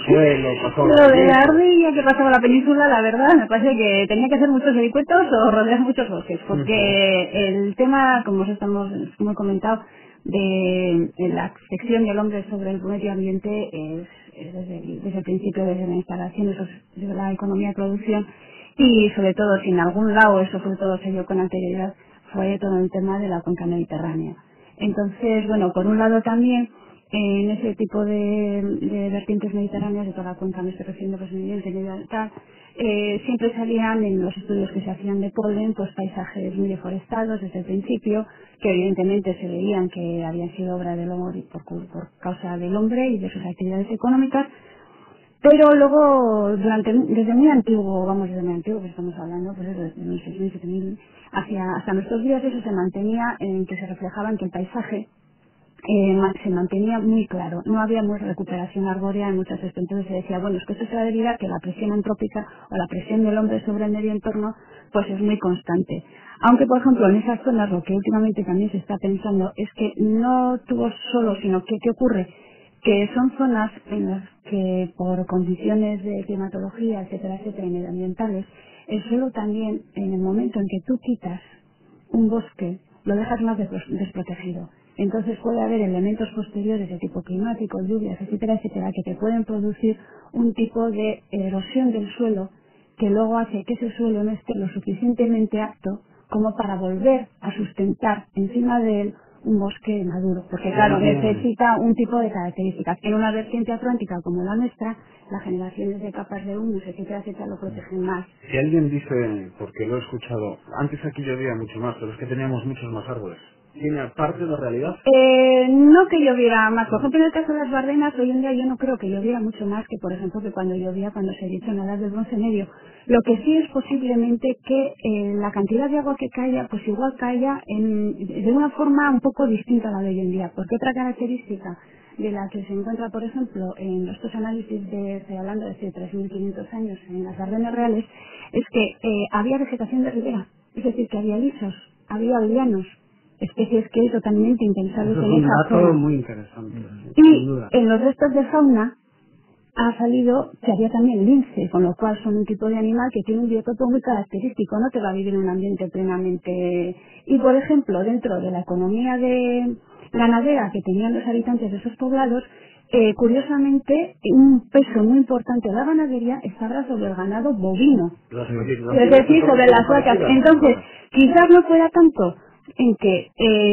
suelo, lo de la ardilla que pasaba la península, la verdad, me parece que tenía que hacer muchos vericuetos o rodear muchos bosques, porque el tema, como hemos comentado, de la sección del hombre sobre el medio ambiente es desde el principio, desde la instalación, desde la economía de producción, y sobre todo, si en algún lado eso sobre todo se dio con anterioridad, fue todo el tema de la cuenca mediterránea. Entonces, bueno, por un lado también, en ese tipo de vertientes mediterráneas, de toda la cuenca, me estoy refiriendo pues Medio Oriente, tal, siempre salían en los estudios que se hacían de polen, pues paisajes muy deforestados desde el principio, que evidentemente se veían que habían sido obra del hombre por causa del hombre y de sus actividades económicas, pero luego, desde muy antiguo, que estamos hablando, pues eso, desde los 6.000, 7.000, hasta nuestros días, eso se mantenía en que se reflejaba en que el paisaje se mantenía muy claro, no había muy recuperación arbórea en muchas veces. Entonces se decía, bueno, es que esto se debe a que la presión antrópica o la presión del hombre sobre el medio entorno pues es muy constante. Aunque, por ejemplo, en esas zonas lo que últimamente también se está pensando es que no tuvo solo, sino que ¿qué ocurre? Que son zonas en las que por condiciones de climatología, etcétera, etcétera, y medioambientales, el suelo también, en el momento en que tú quitas un bosque, lo dejas más desprotegido. Entonces puede haber elementos posteriores de tipo climático, lluvias, etcétera, etcétera, que te pueden producir un tipo de erosión del suelo que luego hace que ese suelo no esté lo suficientemente apto como para volver a sustentar encima de él un bosque maduro, porque claro, necesita un tipo de características. En una vertiente atlántica como la nuestra, las generaciones de capas de humus, etcétera, etcétera, lo protegen más. Si alguien dice, porque lo he escuchado, antes aquí llovía mucho más, pero es que teníamos muchos más árboles, ¿tiene parte de realidad? No que lloviera más. Por ejemplo, en el caso de las Bardenas, hoy en día yo no creo que lloviera mucho más que, por ejemplo, que cuando llovía cuando se hizo en la edad del Bronce Medio. Lo que sí es posiblemente que la cantidad de agua que caiga, pues igual caiga de una forma un poco distinta a la de hoy en día. Porque otra característica de la que se encuentra, por ejemplo, en estos análisis estoy hablando de hace 3.500 años en las Ardenas reales, es que había vegetación de ribera. Es decir, que había lisos, había llanos, especies que es totalmente impensables en esa zona. Es un dato muy interesante. Y en los restos de fauna ha salido que había también lince, con lo cual son un tipo de animal que tiene un biotopo muy característico, no te va a vivir en un ambiente plenamente. Y por ejemplo, dentro de la economía de ganadera que tenían los habitantes de esos poblados, curiosamente, un peso muy importante de la ganadería estaba sobre el ganado bovino, es decir, sobre las vacas. Entonces, quizás no fuera tanto en que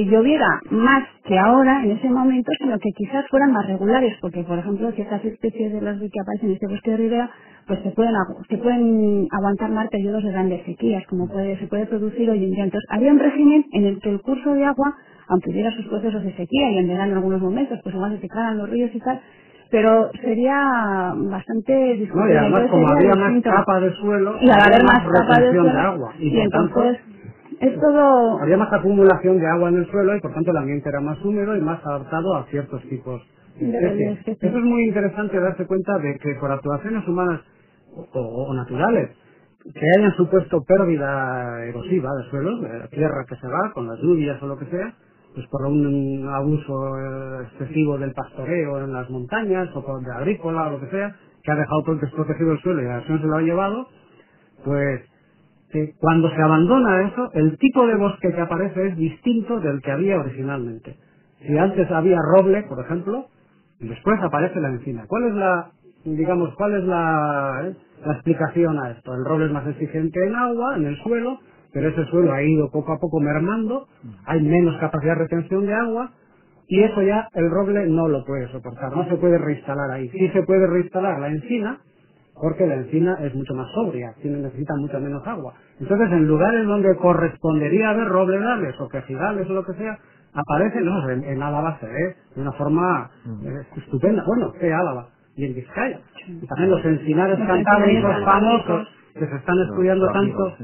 lloviera más que ahora en ese momento, sino que quizás fueran más regulares, porque por ejemplo ciertas especies de las que aparecen en este bosque de ribera pues se pueden aguantar más periodos de grandes sequías, como se puede producir hoy en día. Entonces había un régimen en el que el curso de agua, aunque hubiera sus procesos de sequía y en verano en algunos momentos pues igual se secaran los ríos y tal, pero sería bastante discutible. No, y además como había más capa de suelo, y al haber más capa de suelo, de agua, y entonces es todo. Había más acumulación de agua en el suelo y por tanto el ambiente era más húmedo y más adaptado a ciertos tipos de especies. Eso es muy interesante darse cuenta de que por actuaciones humanas o naturales que hayan supuesto pérdida erosiva de suelos, de la tierra que se va con las lluvias o lo que sea, pues por un abuso excesivo del pastoreo en las montañas o de agrícola o lo que sea, que ha dejado desprotegido el suelo y la erosión se lo ha llevado, pues cuando se abandona eso, el tipo de bosque que aparece es distinto del que había originalmente. Si antes había roble, por ejemplo, y después aparece la encina. ¿Cuál es la explicación a esto? El roble es más exigente en agua, en el suelo, pero ese suelo ha ido poco a poco mermando, hay menos capacidad de retención de agua, y eso ya el roble no lo puede soportar, no se puede reinstalar ahí. Sí se puede reinstalar la encina, porque la encina es mucho más sobria, necesita mucha menos agua. Entonces, en lugares donde correspondería haber robledales o quejigales o lo que sea, aparecen, no, en Álava se ve de una forma estupenda. Bueno, que Álava y en Vizcaya. Y también los encinares cantábricos famosos que se están estudiando tanto,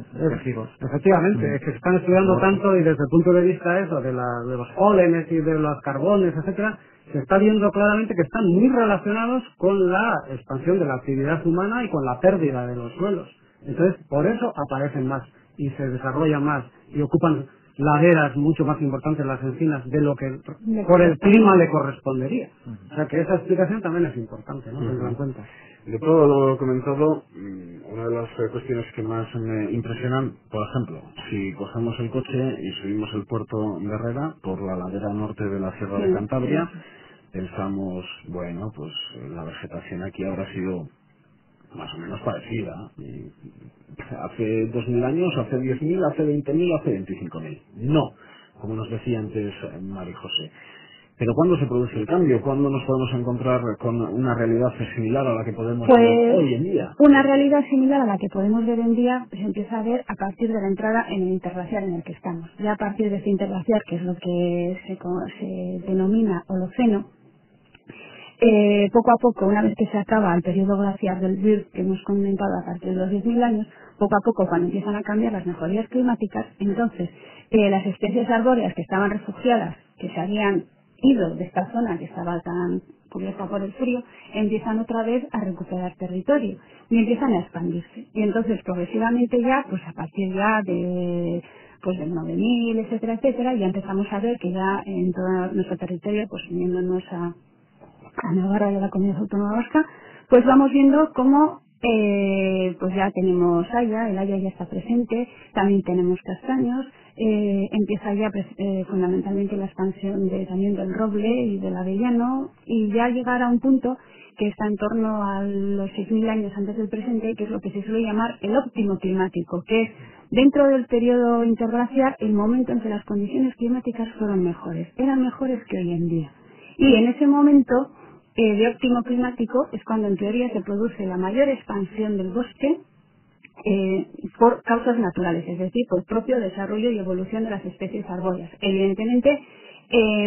efectivamente, que se están estudiando tanto, y desde el punto de vista eso, de los pólenes y de los carbones, etcétera, se está viendo claramente que están muy relacionados con la expansión de la actividad humana y con la pérdida de los suelos. Entonces, por eso aparecen más y se desarrollan más y ocupan laderas mucho más importantes las encinas de lo que por el clima le correspondería. O sea que esa explicación también es importante, ¿no? Tenerla en cuenta. De todo lo comentado, una de las cuestiones que más me impresionan, por ejemplo, si cogemos el coche y subimos el puerto de Herrera por la ladera norte de la Sierra de Cantabria, pensamos, bueno, pues la vegetación aquí habrá sido más o menos parecida. Hace 2000 años, hace 10.000, hace 20.000, hace 25.000. No, como nos decía antes María José. Pero ¿cuándo se produce el cambio? ¿Cuándo nos podemos encontrar con una realidad similar a la que podemos ver hoy en día? Una realidad similar a la que podemos ver en día se empieza a ver a partir de la entrada en el interglaciar en el que estamos. Ya a partir de ese interglaciar, que es lo que se denomina Holoceno, poco a poco, una vez que se acaba el periodo glaciar del Bird que hemos comentado a partir de los 10.000 años, poco a poco, cuando empiezan a cambiar las mejorías climáticas, entonces las especies arbóreas que estaban refugiadas, que se habían ido de esta zona que estaba tan cubierta por el frío, empiezan otra vez a recuperar territorio y empiezan a expandirse. Y entonces progresivamente ya, pues a partir ya de del 9.000, etcétera, etcétera, ya empezamos a ver que ya en todo nuestro territorio, pues uniéndonos a Navarra y a la Comunidad Autónoma Vasca, pues vamos viendo cómo pues ya tenemos haya, el haya ya está presente, también tenemos castaños, empieza ya fundamentalmente la expansión también del roble y del avellano, y ya llegar a un punto que está en torno a los 6.000 años antes del presente, que es lo que se suele llamar el óptimo climático, que es dentro del periodo interglaciar el momento en que las condiciones climáticas fueron mejores, eran mejores que hoy en día. Y en ese momento de óptimo climático es cuando en teoría se produce la mayor expansión del bosque por causas naturales, es decir, por propio desarrollo y evolución de las especies arbóreas. Evidentemente,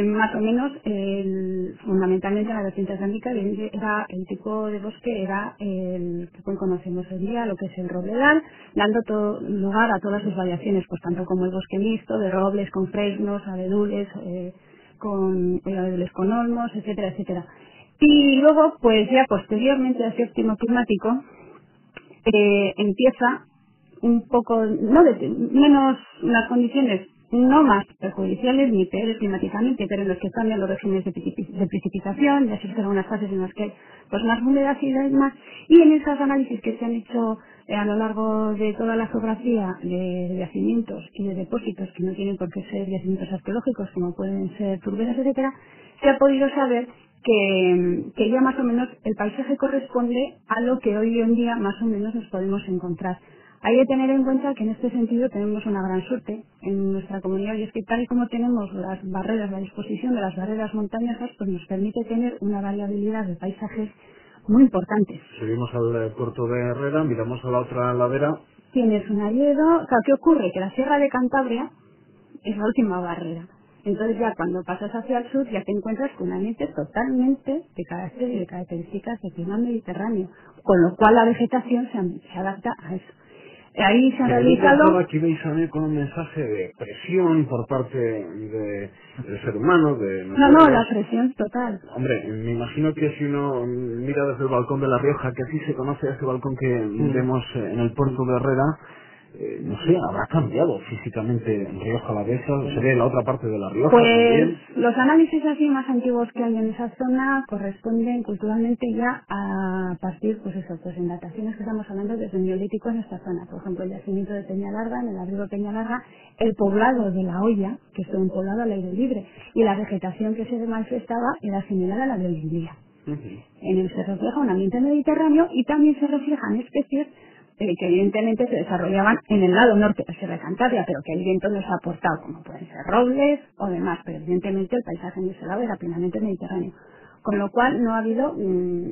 más o menos, fundamentalmente en la vertiente atlántica era el tipo de bosque era el que hoy conocemos hoy día, lo que es el robledal, dando lugar a todas sus variaciones, pues tanto como el bosque mixto, de robles con fresnos, abedules, con abedules con olmos, etcétera, etcétera. Y luego, pues ya posteriormente a ese óptimo climático, empieza un poco, menos las condiciones no más perjudiciales ni peores climáticamente, pero en los que cambian los regímenes de precipitación, ya se observan unas fases en las que hay pues más humedad y más, y en esos análisis que se han hecho a lo largo de toda la geografía de yacimientos y de depósitos que no tienen por qué ser yacimientos arqueológicos como pueden ser turberas, etcétera, se ha podido saber que ya más o menos el paisaje corresponde a lo que hoy en día más o menos nos podemos encontrar. Hay que tener en cuenta que en este sentido tenemos una gran suerte en nuestra comunidad, y es que tal y como tenemos las barreras, la disposición de las barreras montañosas, pues nos permite tener una variabilidad de paisajes muy importantes. Subimos al puerto de Herrera, miramos a la otra ladera. Tienes un hayedo. Claro, ¿qué ocurre? Que la Sierra de Cantabria es la última barrera. Entonces ya cuando pasas hacia el sur ya te encuentras con un ambiente totalmente de características de clima mediterráneo, con lo cual la vegetación se adapta a eso. Ahí se ha realizado... Aquí veis con un mensaje de presión por parte del ser humano. No, la presión total. Hombre, me imagino que si uno mira desde el balcón de La Rioja, que así se conoce ese balcón que vemos en el puerto de Herrera, no sé, habrá cambiado físicamente en Rioja Alavesa, se ve la otra parte de La Rioja pues también. Los análisis así más antiguos que hay en esa zona corresponden culturalmente ya a partir, pues en dataciones que estamos hablando desde el Neolítico en esta zona. Por ejemplo, el yacimiento de Peñalarga, en el abrigo Peñalarga, el poblado de La Hoya, que es un poblado al aire libre, y la vegetación que se manifestaba era similar a la de hoy en día. En él se refleja un ambiente mediterráneo y también se reflejan especies que evidentemente se desarrollaban en el lado norte de la Sierra de Cantabria, pero que el viento nos ha aportado, como pueden ser robles o demás, pero evidentemente el paisaje en ese lado era plenamente mediterráneo. con lo cual no ha habido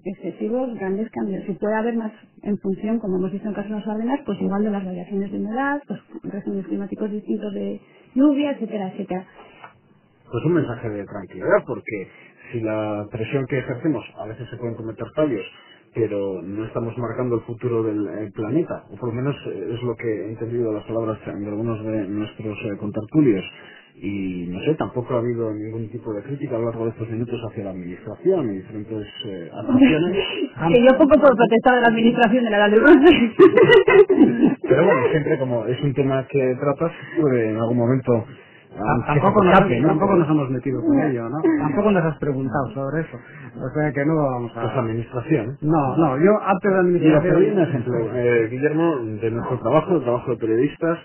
excesivos grandes cambios. Si puede haber más en función, como hemos visto en caso de las Ardenas, pues igual de las variaciones de humedad, pues regímenes climáticos distintos de lluvia, etcétera, etcétera. Pues un mensaje de tranquilidad, porque si la presión que ejercemos, a veces se pueden cometer fallos, pero no estamos marcando el futuro del planeta, o por lo menos es lo que he entendido de las palabras de algunos de nuestros contertulios. Y no sé, tampoco ha habido ningún tipo de crítica a lo largo de estos minutos hacia la administración y diferentes actuaciones. Que yo poco por protestar de la administración de la edad del bronce. Pero bueno, siempre como es un tema que tratas, puede en algún momento... Tampoco nos hemos metido con ello, ¿no? Tampoco nos has preguntado sobre eso. O sea que no vamos a... Pues administración. No, yo antes de Y administración... te doy un ejemplo, Guillermo, de nuestro trabajo, el trabajo de periodistas.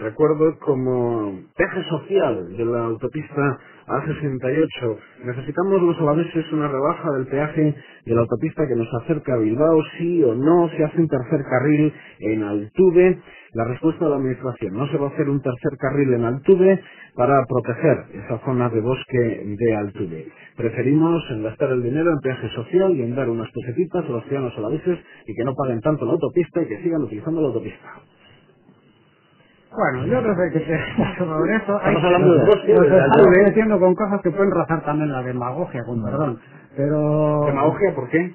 Recuerdo como eje social de la autopista A68. Necesitamos los alaveses una rebaja del peaje de la autopista que nos acerca a Bilbao, sí o no, se hace un tercer carril en Altuve. La respuesta de la administración: no se va a hacer un tercer carril en Altuve para proteger esa zona de bosque de Altuve. Preferimos gastar el dinero en peaje social y en dar unas pesetitas a los ciudadanos alaveses y que no paguen tanto la autopista y que sigan utilizando la autopista. Bueno, yo creo que sobre eso estamos hablando de bosque, nos estamos metiendo con cosas que pueden rozar también la demagogia, con perdón. Pero... ¿Demagogia por qué?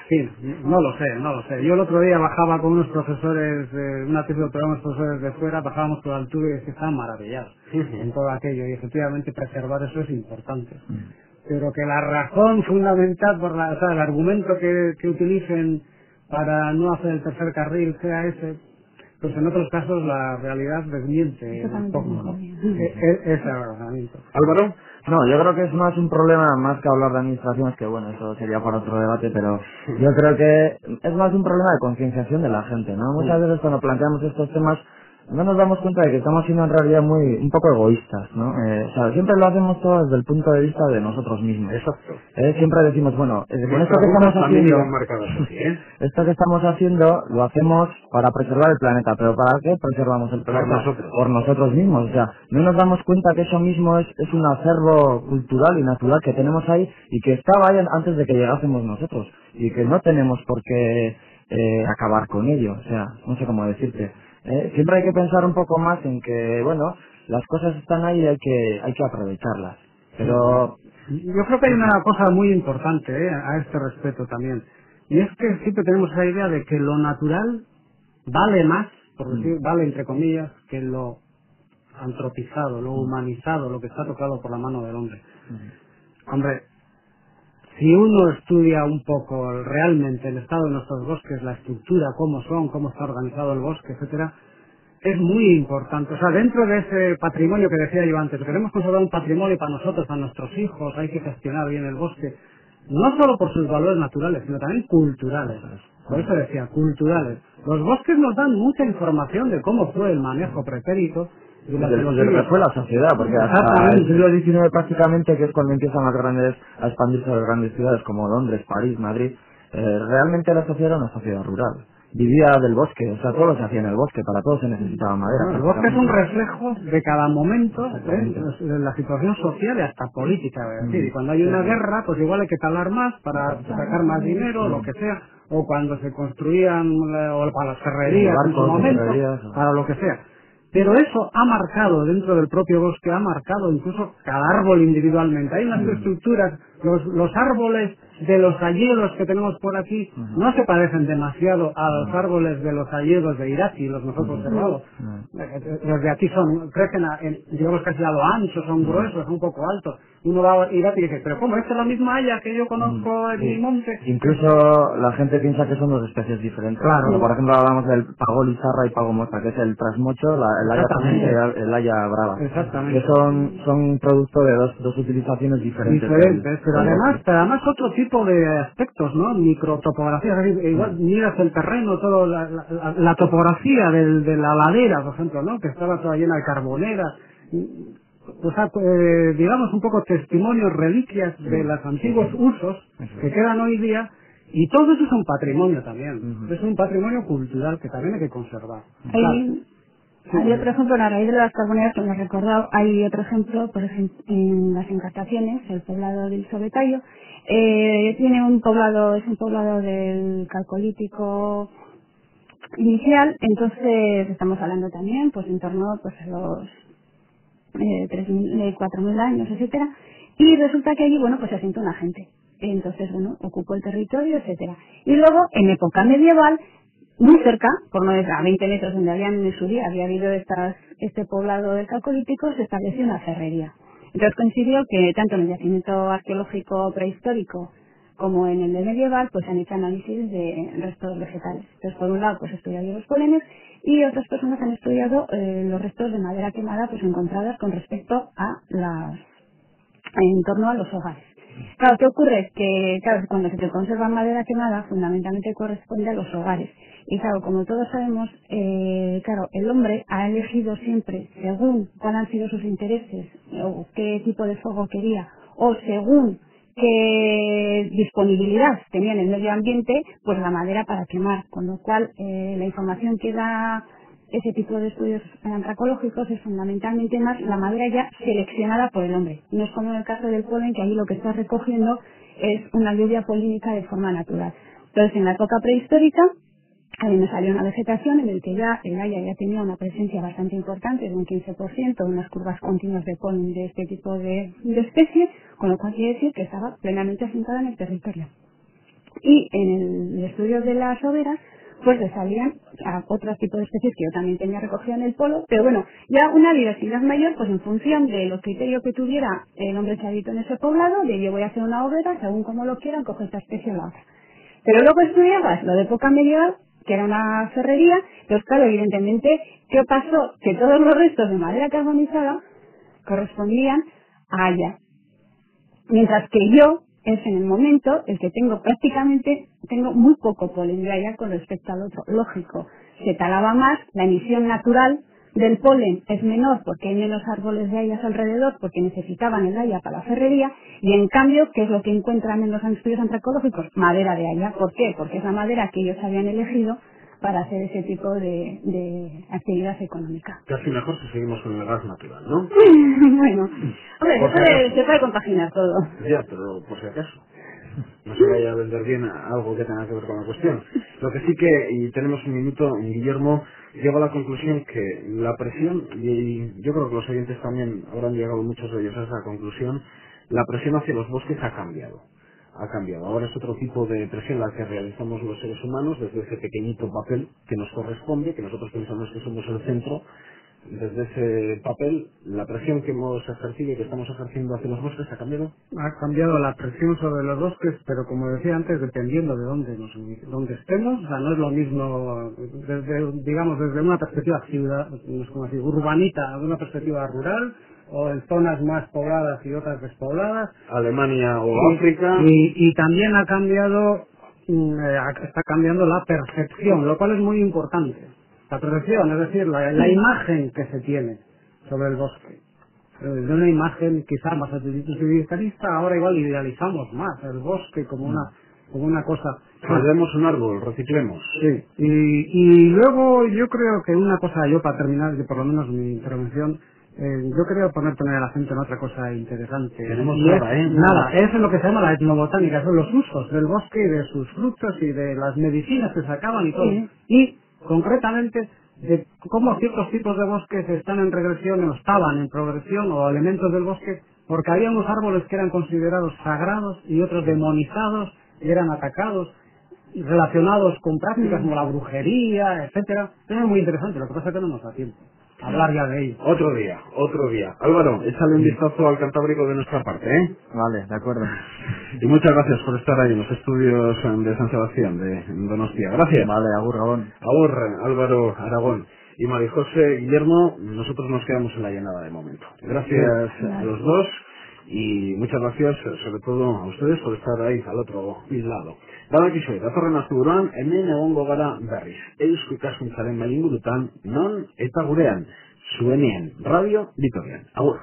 Sí, no lo sé. Yo el otro día bajaba con unos profesores, una tesis doctoral, unos profesores de fuera, bajábamos por Altuve y es que estaban maravillados en todo aquello, y efectivamente preservar eso es importante. Pero que la razón fundamental, o sea, el argumento que utilicen para no hacer el tercer carril sea ese, pues en otros casos la realidad desmiente un poco ese argumento. Álvaro. No, yo creo que es más un problema, más que hablar de administraciones, que bueno, eso sería para otro debate, pero yo creo que es más un problema de concienciación de la gente, ¿no? Muchas veces cuando planteamos estos temas no nos damos cuenta de que estamos siendo en realidad un poco egoístas, ¿no? O sea, siempre lo hacemos todo desde el punto de vista de nosotros mismos. Exacto. Siempre decimos, bueno, con esto que estamos haciendo, esto que estamos haciendo lo hacemos para preservar el planeta, pero ¿para qué preservamos el planeta? Por nosotros mismos. O sea, no nos damos cuenta que eso mismo es un acervo cultural y natural que tenemos ahí y que estaba ahí antes de que llegásemos nosotros y que no tenemos por qué acabar con ello. O sea, no sé cómo decirte. Siempre hay que pensar un poco más en que, bueno, las cosas están ahí y hay que aprovecharlas. Pero yo creo que hay una cosa muy importante a este respecto también, y es que siempre tenemos esa idea de que lo natural vale más, por decir, vale entre comillas, que lo antropizado, lo humanizado, lo que está tocado por la mano del hombre. Hombre, si uno estudia un poco realmente el estado de nuestros bosques, la estructura, cómo está organizado el bosque, etcétera, es muy importante. O sea, dentro de ese patrimonio que decía yo antes, queremos conservar un patrimonio para nosotros, para nuestros hijos, hay que gestionar bien el bosque, no solo por sus valores naturales, sino también culturales. Por eso decía, culturales. Los bosques nos dan mucha información de cómo fue el manejo pretérito, de lo que fue la sociedad, porque hasta el siglo XIX prácticamente, que es cuando empiezan a expandirse las grandes ciudades como Londres, París, Madrid, realmente la sociedad era una sociedad rural. Vivía del bosque, o sea, todo se hacía en el bosque, para todo se necesitaba madera. El bosque es un reflejo de cada momento, de la situación social y hasta política, es decir, y cuando hay una guerra, pues igual hay que talar más para sacar más dinero, lo que sea, o cuando se construían, o para las ferrerías en su momento, para lo que sea. Pero eso ha marcado, dentro del propio bosque, ha marcado incluso cada árbol individualmente. Hay unas estructuras, los árboles de los hayedos que tenemos por aquí no se parecen demasiado a los árboles de los hayedos de Irati, los mejor conservados. Los de aquí crecen, digamos, casi a lo ancho, son gruesos, son un poco altos. Uno va a Irati y dice, pero ¿cómo? ¿Esta es la misma haya que yo conozco en mi monte? Incluso la gente piensa que son dos especies diferentes. Claro. Como por ejemplo hablamos del pago lizarra y pago mostra, que es el trasmocho, el haya también, el haya brava. Exactamente. Que son producto de dos utilizaciones diferentes. Pero además otro tipo de aspectos, ¿no? Microtopografía, es decir, igual miras el terreno, todo la topografía de la ladera, por ejemplo, ¿no? Que estaba toda llena de carboneras. O sea, digamos un poco testimonios, reliquias de los antiguos usos que quedan hoy día, y todo eso es un patrimonio también. Es un patrimonio cultural que también hay que conservar. Hay otro ejemplo, a raíz de las carboneras que me has recordado, hay otro ejemplo, por ejemplo, en las encartaciones, el poblado del Sobetayo, Tiene un poblado, es un poblado del Calcolítico inicial, entonces estamos hablando también pues en torno pues a los 4.000 años, etcétera, y resulta que allí, bueno, pues se asentó una gente, entonces, bueno, ocupó el territorio, etcétera. Y luego, en época medieval, muy cerca, por no decir a 20 metros donde en su día había habido este poblado del Calcolítico, se estableció una ferrería. Entonces coincidió que tanto en el yacimiento arqueológico prehistórico como en el de medieval, pues han hecho análisis de restos vegetales. Entonces, por un lado, pues estudiado los polenes, y otras personas han estudiado los restos de madera quemada pues encontradas con respecto a en torno a los hogares. Claro, ¿qué ocurre? Que, claro, cuando se conserva madera quemada, fundamentalmente corresponde a los hogares. Y claro, como todos sabemos, claro, el hombre ha elegido siempre, según cuáles han sido sus intereses, o qué tipo de fuego quería, o según qué disponibilidad tenía en el medio ambiente, pues la madera para quemar. Con lo cual, la información que da ese tipo de estudios antropológicos es fundamentalmente más la madera ya seleccionada por el hombre. No es como en el caso del polen, que ahí lo que está recogiendo es una lluvia polínica de forma natural. Entonces, en la época prehistórica, ahí me salió una vegetación en el que ya el haya ya tenía una presencia bastante importante de un 15%, unas curvas continuas de polen de este tipo de especies, con lo cual quiere decir que estaba plenamente asentada en el territorio. Y en el estudio de las hogueras, pues le salían a otros tipos de especies que yo también tenía recogida en el polo, pero bueno, ya una diversidad mayor, pues en función de los criterios que tuviera el hombre que habitó en ese poblado, de yo voy a hacer una hoguera, según como lo quieran, cojo esta especie o la otra. Pero luego estudiabas lo de época medieval, que era una ferrería, pues claro, evidentemente, ¿qué pasó? Que todos los restos de madera carbonizada correspondían a haya. Mientras que yo es en el momento el que tengo muy poco polen de haya con respecto al otro. Lógico, se talaba más, la emisión natural del polen es menor porque hay menos árboles de hayas alrededor, porque necesitaban el haya para la ferrería, y en cambio, ¿qué es lo que encuentran en los estudios antropológicos? Madera de haya. ¿Por qué? Porque es la madera que ellos habían elegido para hacer ese tipo de actividad económica. Casi mejor si seguimos con el gas natural, ¿no? Bueno, hombre, se puede compaginar todo. Ya, pero por si acaso. No se vaya a vender bien algo que tenga que ver con la cuestión. Lo que sí que, y tenemos un minuto, Guillermo, llego a la conclusión que la presión, y yo creo que los oyentes también habrán llegado muchos de ellos a esa conclusión, la presión hacia los bosques ha cambiado. Ahora es otro tipo de presión la que realizamos los seres humanos desde ese pequeñito papel que nos corresponde, que nosotros pensamos que somos el centro. Desde ese papel, la presión que hemos ejercido y que estamos ejerciendo hacia los bosques ha cambiado. Ha cambiado la presión sobre los bosques, pero como decía antes, dependiendo de dónde estemos, o sea, no es lo mismo, desde una perspectiva urbanita, de una perspectiva rural, o en zonas más pobladas y otras despobladas. Alemania o África. Y también está cambiando la percepción, lo cual es muy importante. La percepción, es decir, la imagen que se tiene sobre el bosque. De una imagen quizá más utilitarista, ahora igual idealizamos más el bosque como una cosa. Hacemos un árbol, reciclemos. Sí, y luego yo creo que una cosa, yo para terminar, por lo menos mi intervención, yo creo poner el acento en otra cosa interesante. Tenemos nada, es en lo que se llama la etnobotánica, son los usos del bosque y de sus frutos y de las medicinas que sacaban y todo. Sí. Y concretamente de cómo ciertos tipos de bosques están en regresión o estaban en progresión, o elementos del bosque, porque había unos árboles que eran considerados sagrados y otros demonizados y eran atacados, relacionados con prácticas como la brujería, etcétera. Es muy interesante, lo que pasa es que no nos da tiempo hablar ya de ello. Otro día. Álvaro, échale un vistazo al Cantábrico de nuestra parte, ¿eh? Vale, de acuerdo. Y muchas gracias por estar ahí en los estudios de San Sebastián, de Donostia. Gracias. Vale, agur, Aragón. Agur, Álvaro Aragón. Y María José, Guillermo, nosotros nos quedamos en la llenada de momento. Gracias a los dos y muchas gracias sobre todo a ustedes por estar ahí al otro lado. Badakizue, datorren asteburuan hemen egongo gara berriz. Eusko ikaskuntzaren maingurutan, non eta gurean, zuenien Radio Vitorian. Agur.